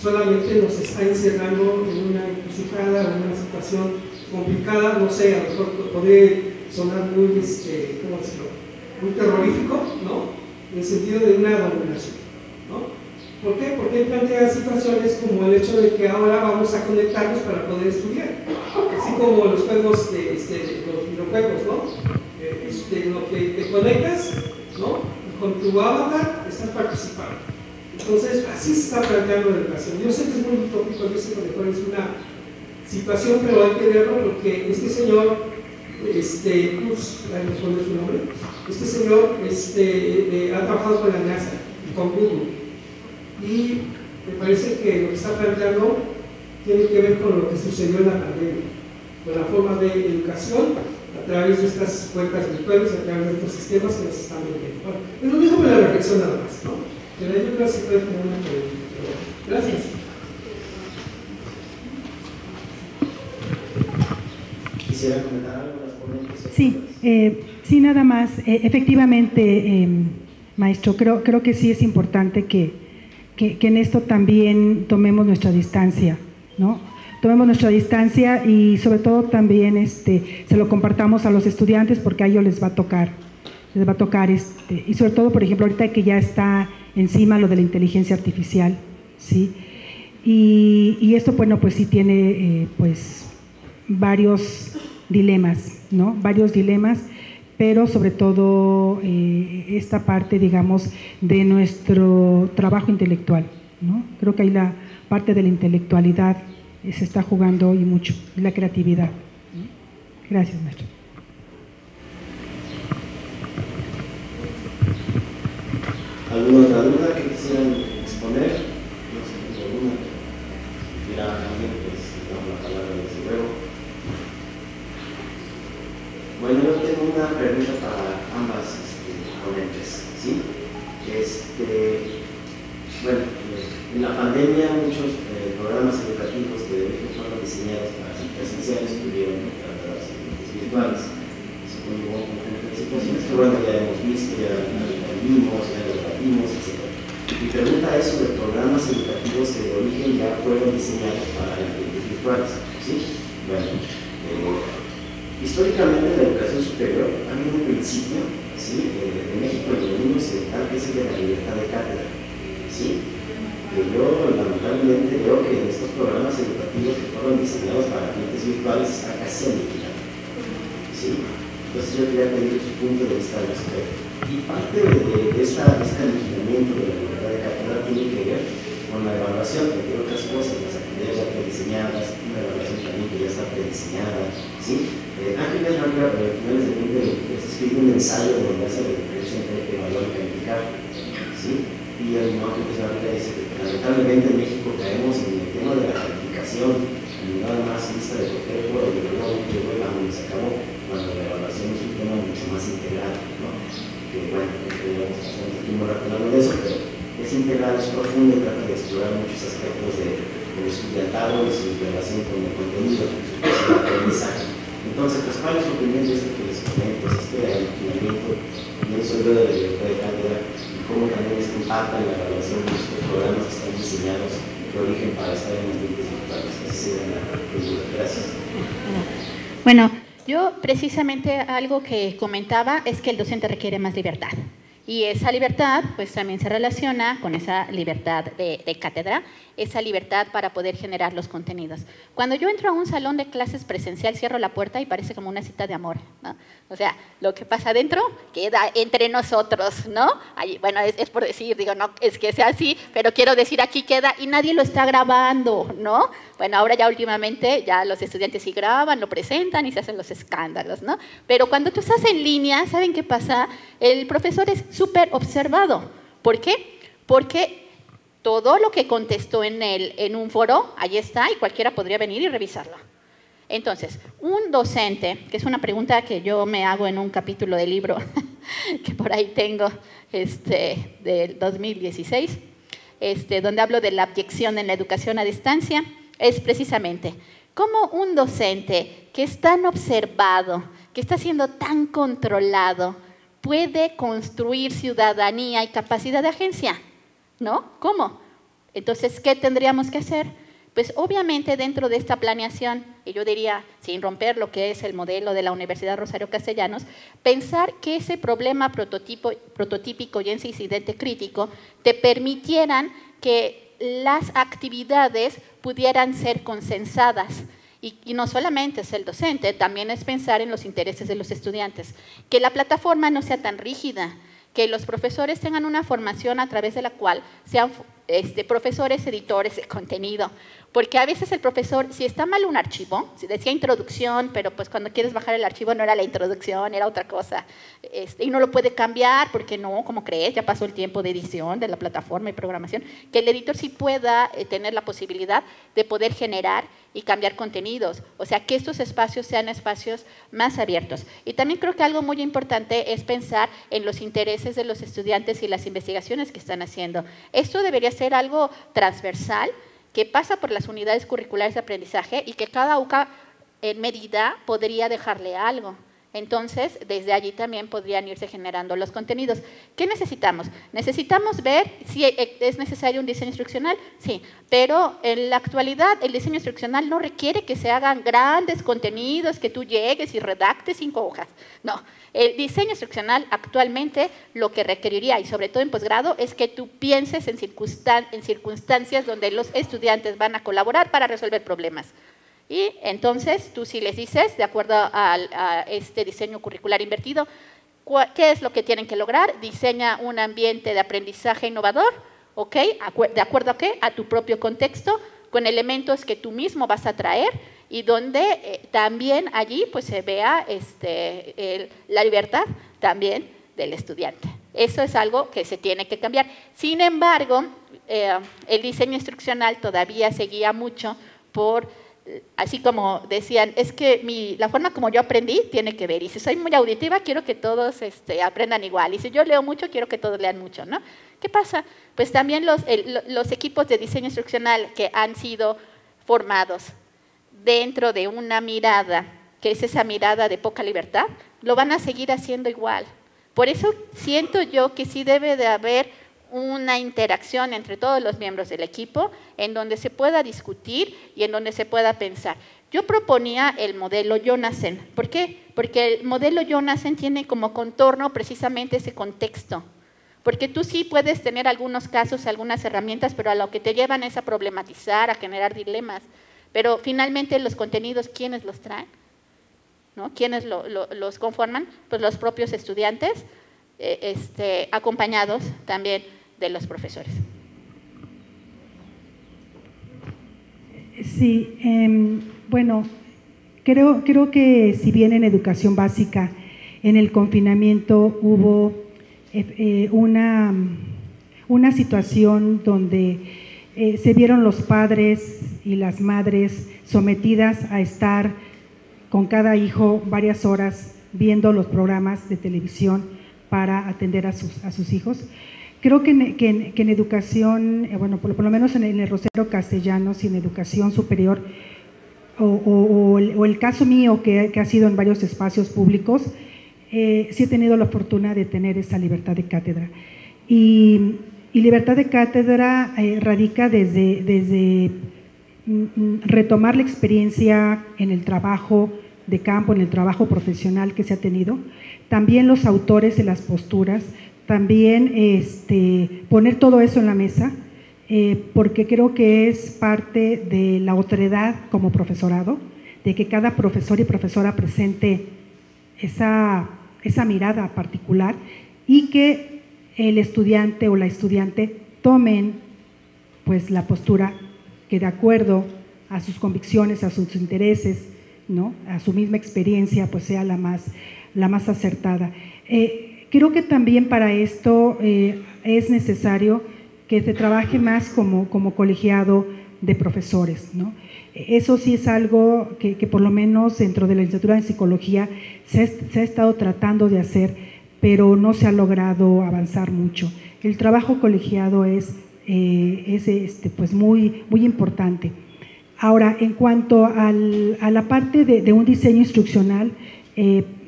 solamente nos está encerrando en una encrucijada, en una situación complicada. No sé, a lo mejor podría sonar muy, ¿cómo decirlo?, muy terrorífico, ¿no?, en el sentido de una dominación, ¿no? ¿Por qué? Porque plantea situaciones como el hecho de que ahora vamos a conectarnos para poder estudiar, así como los juegos, los videojuegos, ¿no? Lo que te conectas, ¿no?, y con tu avatar estás participando. Entonces, así se está planteando la educación. Yo sé que es muy utópico, yo sé que mejor es una situación, pero hay que verlo porque este señor, su nombre, este señor ha trabajado con la NASA y con Google. Y me parece que lo que está planteando tiene que ver con lo que sucedió en la pandemia, con la forma de educación a través de estas cuentas virtuales, a través de estos sistemas que nos están vendiendo. Bueno, pero déjame la reflexión nada más, ¿no? Pero yo creo que se puede poner una pregunta. Gracias. ¿Quisiera comentar algo las ponentes? Sí, nada más. Efectivamente, maestro, creo que sí es importante que en esto también tomemos nuestra distancia, ¿no? Tomemos nuestra distancia y sobre todo también se lo compartamos a los estudiantes porque a ellos les va a tocar y sobre todo, por ejemplo, ahorita que ya está encima lo de la inteligencia artificial, ¿sí? Y esto, bueno, pues sí tiene pues varios dilemas, ¿no? Varios dilemas, pero sobre todo esta parte, digamos, de nuestro trabajo intelectual, ¿no? Creo que ahí la parte de la intelectualidad se está jugando hoy mucho, la creatividad. Gracias, maestro. ¿Alguna otra duda que quisieran exponer? No sé, alguna. Mira, también pues damos la palabra desde luego. Bueno, yo tengo una pregunta para ambas ponentes, ¿sí? Bueno, en la pandemia muchos programas educativos que de origen fueron diseñados para ser presenciales tuvieron que tratarse virtuales. Se conllevó un conjunto de situaciones que, bueno, ya hemos visto, ya vimos, ya lo debatimos, etc. Mi pregunta es sobre programas educativos que de origen ya fueron diseñados para ambientes virtuales, ¿sí? Bueno, históricamente en la educación superior ha habido un principio, ¿sí? En México y en el mundo occidental, que es el de la libertad de cátedra, ¿sí? Que yo lamentablemente veo que en estos programas educativos que fueron diseñados para clientes virtuales está casi aniquilado, ¿sí? Entonces yo quería pedir su punto de vista al respecto. Y parte de este aniquilamiento de la libertad de cátedra tiene que ver con la evaluación, entre otras cosas, las actividades ya prediseñadas, una evaluación también que ya está prediseñada, ¿sí? Ángel Blanca, a finales de 2023, escribió un ensayo donde hace la diferencia entre evaluar y calificar, ¿sí? Y el mismo Ángel Blanca dice que lamentablemente en México caemos en el tema de la calificación, y nada más lista de cualquier juego, y luego se acabó, cuando la evaluación es un tema mucho más integral, ¿no? Que bueno, podríamos pasar un tiempo hablando de eso, pero es integral, es profundo y trata de explorar muchos aspectos del estudiantado, de su relación con el contenido, con su capacidad de aprendizaje. Entonces, pues, ¿cuál es su opinión de esto que les comento? Este aniquilamiento, pienso yo, de la libertad de cátedra y cómo también esto impacta en la evaluación de estos programas que están diseñados de origen para estar en ambientes virtuales. Esa sería la pregunta. Gracias. Bueno, yo precisamente algo que comentaba es que el docente requiere más libertad. Y esa libertad, pues también se relaciona con esa libertad de cátedra, esa libertad para poder generar los contenidos. Cuando yo entro a un salón de clases presencial, cierro la puerta y parece como una cita de amor, ¿no? O sea, lo que pasa adentro queda entre nosotros, ¿no? Ahí, bueno, es por decir, digo, no es que sea así, pero quiero decir, aquí queda y nadie lo está grabando, ¿no? Bueno, ahora ya últimamente ya los estudiantes sí graban, lo presentan y se hacen los escándalos, ¿no? Pero cuando tú estás en línea, ¿saben qué pasa? El profesor es súper observado. ¿Por qué? Porque todo lo que contestó en un foro, ahí está, y cualquiera podría venir y revisarlo. Entonces, un docente, que es una pregunta que yo me hago en un capítulo del libro, que por ahí tengo, del 2016, donde hablo de la abyección en la educación a distancia, es precisamente cómo un docente que es tan observado, que está siendo tan controlado, puede construir ciudadanía y capacidad de agencia, ¿no? ¿Cómo? Entonces, ¿qué tendríamos que hacer? Pues obviamente dentro de esta planeación, y yo diría, sin romper lo que es el modelo de la Universidad Rosario Castellanos, pensar que ese problema prototípico y ese incidente crítico te permitieran que las actividades pudieran ser consensadas. Y no solamente es el docente, también es pensar en los intereses de los estudiantes. Que la plataforma no sea tan rígida, que los profesores tengan una formación a través de la cual sean profesores editores de contenido. Porque a veces el profesor, si está mal un archivo, si decía introducción, pero pues cuando quieres bajar el archivo no era la introducción, era otra cosa, y no lo puede cambiar porque no, ¿cómo crees? Ya pasó el tiempo de edición de la plataforma y programación, que el editor sí pueda tener la posibilidad de poder generar y cambiar contenidos, o sea, que estos espacios sean espacios más abiertos. Y también creo que algo muy importante es pensar en los intereses de los estudiantes y las investigaciones que están haciendo. Esto debería ser algo transversal, que pasa por las unidades curriculares de aprendizaje y que cada UCA en medida podría dejarle algo. Entonces, desde allí también podrían irse generando los contenidos. ¿Qué necesitamos? Necesitamos ver si es necesario un diseño instruccional, sí, pero en la actualidad el diseño instruccional no requiere que se hagan grandes contenidos, que tú llegues y redactes 5 hojas. No, el diseño instruccional actualmente lo que requeriría, y sobre todo en posgrado, es que tú pienses en circunstancias donde los estudiantes van a colaborar para resolver problemas. Y entonces tú sí les dices, de acuerdo a este diseño curricular invertido, ¿qué es lo que tienen que lograr? Diseña un ambiente de aprendizaje innovador, ¿ok? ¿De acuerdo a qué? A tu propio contexto, con elementos que tú mismo vas a traer y donde también allí pues se vea la libertad también del estudiante. Eso es algo que se tiene que cambiar. Sin embargo, el diseño instruccional todavía seguía mucho por... Así como decían, es que la forma como yo aprendí tiene que ver, y si soy muy auditiva quiero que todos aprendan igual, y si yo leo mucho quiero que todos lean mucho, ¿no? ¿Qué pasa? Pues también los equipos de diseño instruccional que han sido formados dentro de una mirada, que es esa mirada de poca libertad, lo van a seguir haciendo igual. Por eso siento yo que sí debe de haber una interacción entre todos los miembros del equipo en donde se pueda discutir y en donde se pueda pensar. Yo proponía el modelo Jonathan. ¿Por qué? Porque el modelo Jonathan tiene como contorno precisamente ese contexto. Porque tú sí puedes tener algunos casos, algunas herramientas, pero a lo que te llevan es a problematizar, a generar dilemas. Pero finalmente los contenidos, ¿quiénes los traen? ¿No? ¿Quiénes los conforman? Pues los propios estudiantes, acompañados también de los profesores. Sí, bueno, creo que si bien en educación básica, en el confinamiento hubo una situación donde se vieron los padres y las madres sometidas a estar con cada hijo varias horas viendo los programas de televisión para atender a sus hijos. Creo que en educación, bueno, por lo menos en el Rosario Castellanos y en educación superior, o el caso mío que ha sido en varios espacios públicos, sí he tenido la fortuna de tener esa libertad de cátedra. Y libertad de cátedra radica desde retomar la experiencia en el trabajo de campo, en el trabajo profesional que se ha tenido, también los autores y las posturas, también poner todo eso en la mesa, porque creo que es parte de la otredad como profesorado, de que cada profesor y profesora presente esa mirada particular y que el estudiante o la estudiante tomen pues la postura que de acuerdo a sus convicciones, a sus intereses, ¿no?, a su misma experiencia, pues sea la más acertada. Creo que también para esto es necesario que se trabaje más como colegiado de profesores, ¿no? Eso sí es algo que por lo menos dentro de la licenciatura en psicología se ha estado tratando de hacer, pero no se ha logrado avanzar mucho. El trabajo colegiado es pues muy importante. Ahora, en cuanto a la parte de un diseño instruccional,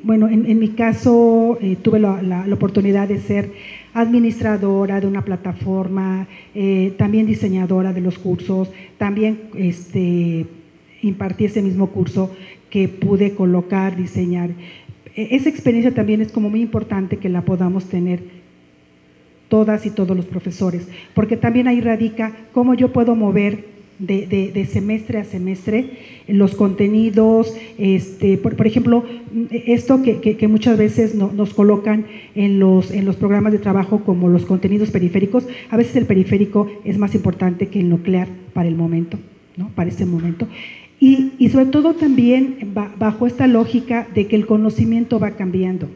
bueno, en mi caso tuve la oportunidad de ser administradora de una plataforma, también diseñadora de los cursos, también impartí ese mismo curso que pude colocar, diseñar. Esa experiencia también es como muy importante que la podamos tener todas y todos los profesores, porque también ahí radica cómo yo puedo mover de semestre a semestre los contenidos, por ejemplo, esto que muchas veces nos colocan en los programas de trabajo como los contenidos periféricos. A veces el periférico es más importante que el nuclear para el momento, ¿no?, para ese momento. Y sobre todo también bajo esta lógica de que el conocimiento va cambiando.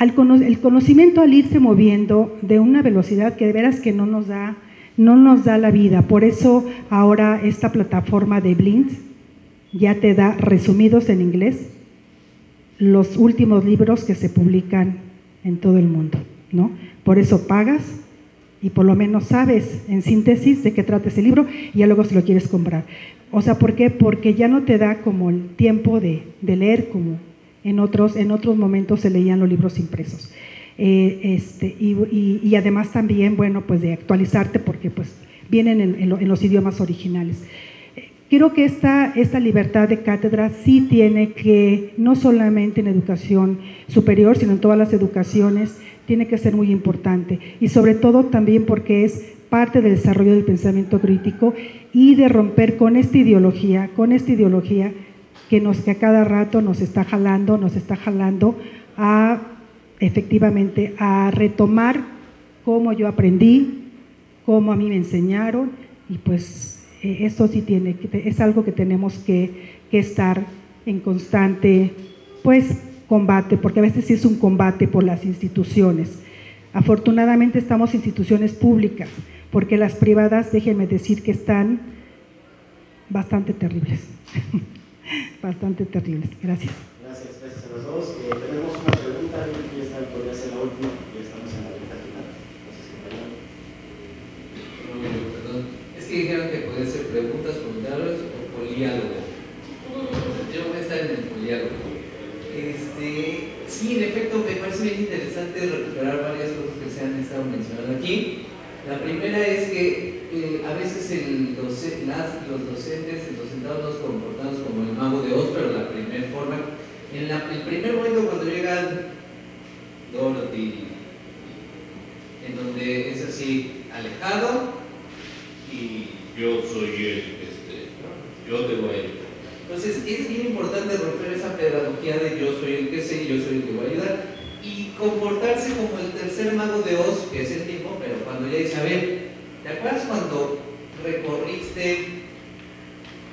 El conocimiento, al irse moviendo de una velocidad que de veras que no nos da la vida. Por eso ahora esta plataforma de Blind ya te da resumidos en inglés los últimos libros que se publican en todo el mundo, ¿no? Por eso pagas y por lo menos sabes en síntesis de qué trata ese libro y ya luego se lo quieres comprar. O sea, ¿por qué? Porque ya no te da como el tiempo de leer como en otros momentos se leían los libros impresos. Y además también, bueno, pues de actualizarte porque pues vienen en los idiomas originales. Creo que esta libertad de cátedra sí tiene que, no solamente en educación superior, sino en todas las educaciones, tiene que ser muy importante. Y sobre todo también porque es parte del desarrollo del pensamiento crítico y de romper con esta ideología que a cada rato nos está jalando efectivamente a retomar cómo yo aprendí, cómo a mí me enseñaron, y pues esto sí es algo que tenemos que estar en constante pues combate, porque a veces sí es un combate por las instituciones. Afortunadamente estamos en instituciones públicas, porque las privadas, déjenme decir que están bastante terribles, bastante terribles. Gracias. Gracias a los dos. Tenemos una pregunta, y esta podría ser la última, ya estamos en la recta final. Perdón, es que dijeron que pueden ser preguntas, comentarios o poliálogo. Yo voy a estar en el poliálogo. Sí, en efecto, me parece bien interesante recuperar varias cosas que se han estado mencionando aquí. La primera es que a veces los docentes, los docentados nos comportamos como el mago de Oz, pero la primera forma, el primer momento cuando llegan Dorothy, en donde es así, alejado, y yo soy él, yo te voy a ayudar. Entonces es bien importante romper esa pedagogía de yo soy el que sé y yo soy el que voy a ayudar, y comportarse como el tercer mago de Oz, que es el mismo, pero cuando ya dice, a ver, ¿te acuerdas cuando recorriste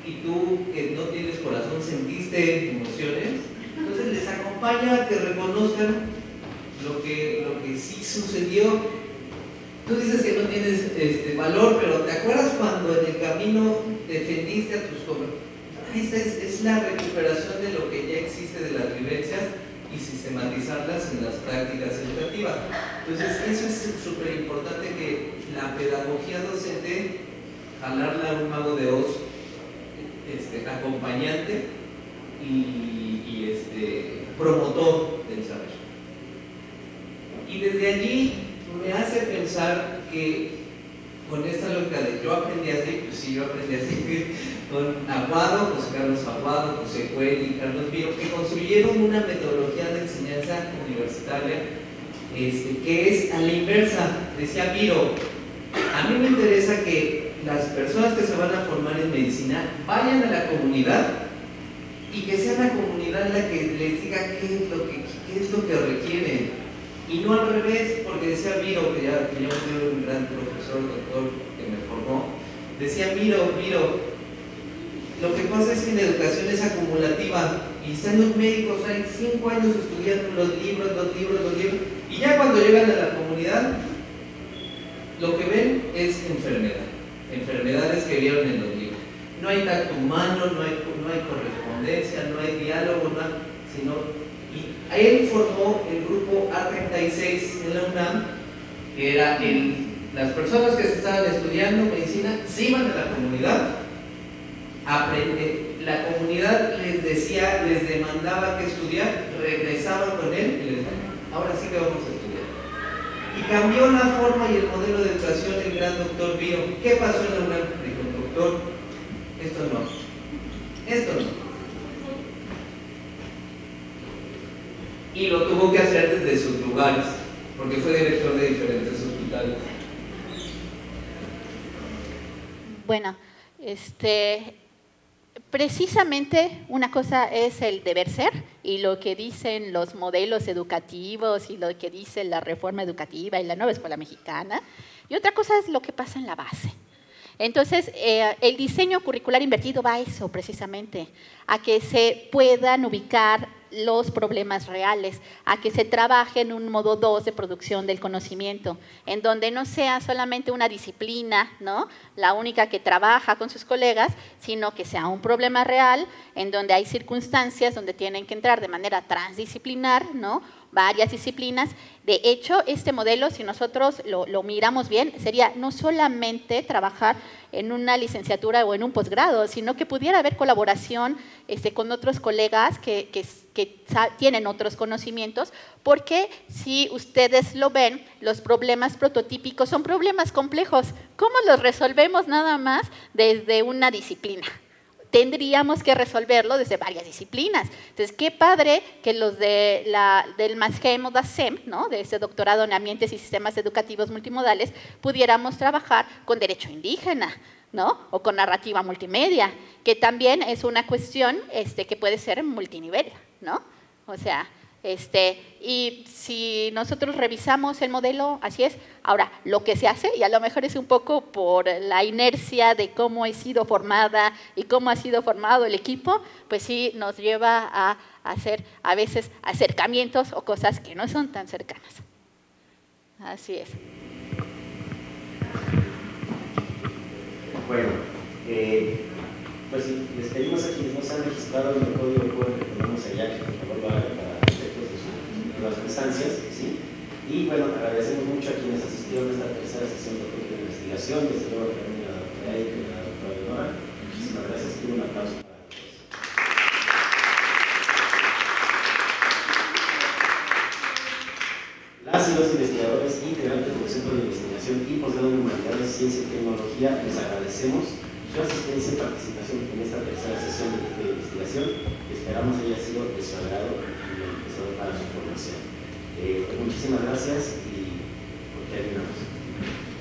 y tú, que no tienes corazón, sentiste emociones? Entonces les acompaña a que reconozcan lo que sí sucedió. Tú dices que no tienes valor, pero ¿te acuerdas cuando en el camino defendiste a tus compañeros? Esta es la recuperación de lo que ya existe de las vivencias y sistematizarlas en las prácticas educativas. Entonces eso es súper importante, que la pedagogía docente, jalarla a un mago de Oz acompañante y promotor del saber. Y desde allí me hace pensar que con esta lógica de yo aprendí así, pues sí, yo aprendí así, con Aguado, José Carlos Aguado, José Coelho y Carlos Viro, que construyeron una metodología de enseñanza universitaria que es a la inversa. Decía Viro, a mí me interesa que las personas que se van a formar en medicina vayan a la comunidad y que sea la comunidad la que les diga qué es lo que requieren. Y no al revés, porque decía Viro, que ya fue un gran profesor, doctor, que me formó, decía Viro, lo que pasa es que en educación es acumulativa, y están los médicos, hay 5 años estudiando los libros, y ya cuando llegan a la comunidad, lo que ven es enfermedades que vieron en los libros. No hay tacto humano, no hay correspondencia, no hay diálogo, sino... Y él formó el grupo A36 en la UNAM, que era las personas que se estaban estudiando medicina, se iban a la comunidad, la comunidad les demandaba que estudiar, regresaban con él y les decían, ahora sí que vamos a estudiar. Y cambió la forma y el modelo de educación el gran doctor Viro. ¿Qué pasó en la UNAM? Dijo, doctor, esto no. Y lo tuvo que hacer desde sus lugares, porque fue director de diferentes hospitales. Bueno, precisamente una cosa es el deber ser y lo que dicen los modelos educativos y lo que dice la reforma educativa y la nueva escuela mexicana, y otra cosa es lo que pasa en la base. Entonces, el diseño curricular invertido va a eso precisamente, a que se puedan ubicar los problemas reales, a que se trabaje en un modo 2 de producción del conocimiento, en donde no sea solamente una disciplina, ¿no?, la única que trabaja con sus colegas, sino que sea un problema real, en donde hay circunstancias donde tienen que entrar de manera transdisciplinar, ¿no?, varias disciplinas. De hecho, este modelo, si nosotros lo miramos bien, sería no solamente trabajar en una licenciatura o en un posgrado, sino que pudiera haber colaboración con otros colegas que tienen otros conocimientos, porque si ustedes lo ven, los problemas prototípicos son problemas complejos. ¿Cómo los resolvemos nada más desde una disciplina? Tendríamos que resolverlo desde varias disciplinas. Entonces, qué padre que los del MASGEM o DASEM, ¿no?, de ese doctorado en ambientes y sistemas educativos multimodales, pudiéramos trabajar con derecho indígena, ¿no?, o con narrativa multimedia, que también es una cuestión que puede ser multinivel, ¿no? O sea, y si nosotros revisamos el modelo, así es. Ahora, lo que se hace, y a lo mejor es un poco por la inercia de cómo he sido formada y cómo ha sido formado el equipo, pues sí nos lleva a hacer a veces acercamientos o cosas que no son tan cercanas. Así es. Bueno, pues les pedimos a quienes no se han registrado en el código QR que ponemos allá, que por favor lo hagan para efectos de las instancias, ¿sí? Y bueno, agradecemos mucho a quienes asistieron a esta tercera sesión de investigación, desde luego también a la doctora Erika y a la doctora Leonora. Muchísimas gracias y un aplauso para todos. y los investigadores integrantes del Centro de Investigación y Posgrado en Humanidades, Ciencia y Tecnología, les agradecemos su asistencia y participación en esta tercera sesión de investigación, que esperamos haya sido de su agrado y enriquecedor para su formación. Muchísimas gracias y terminamos.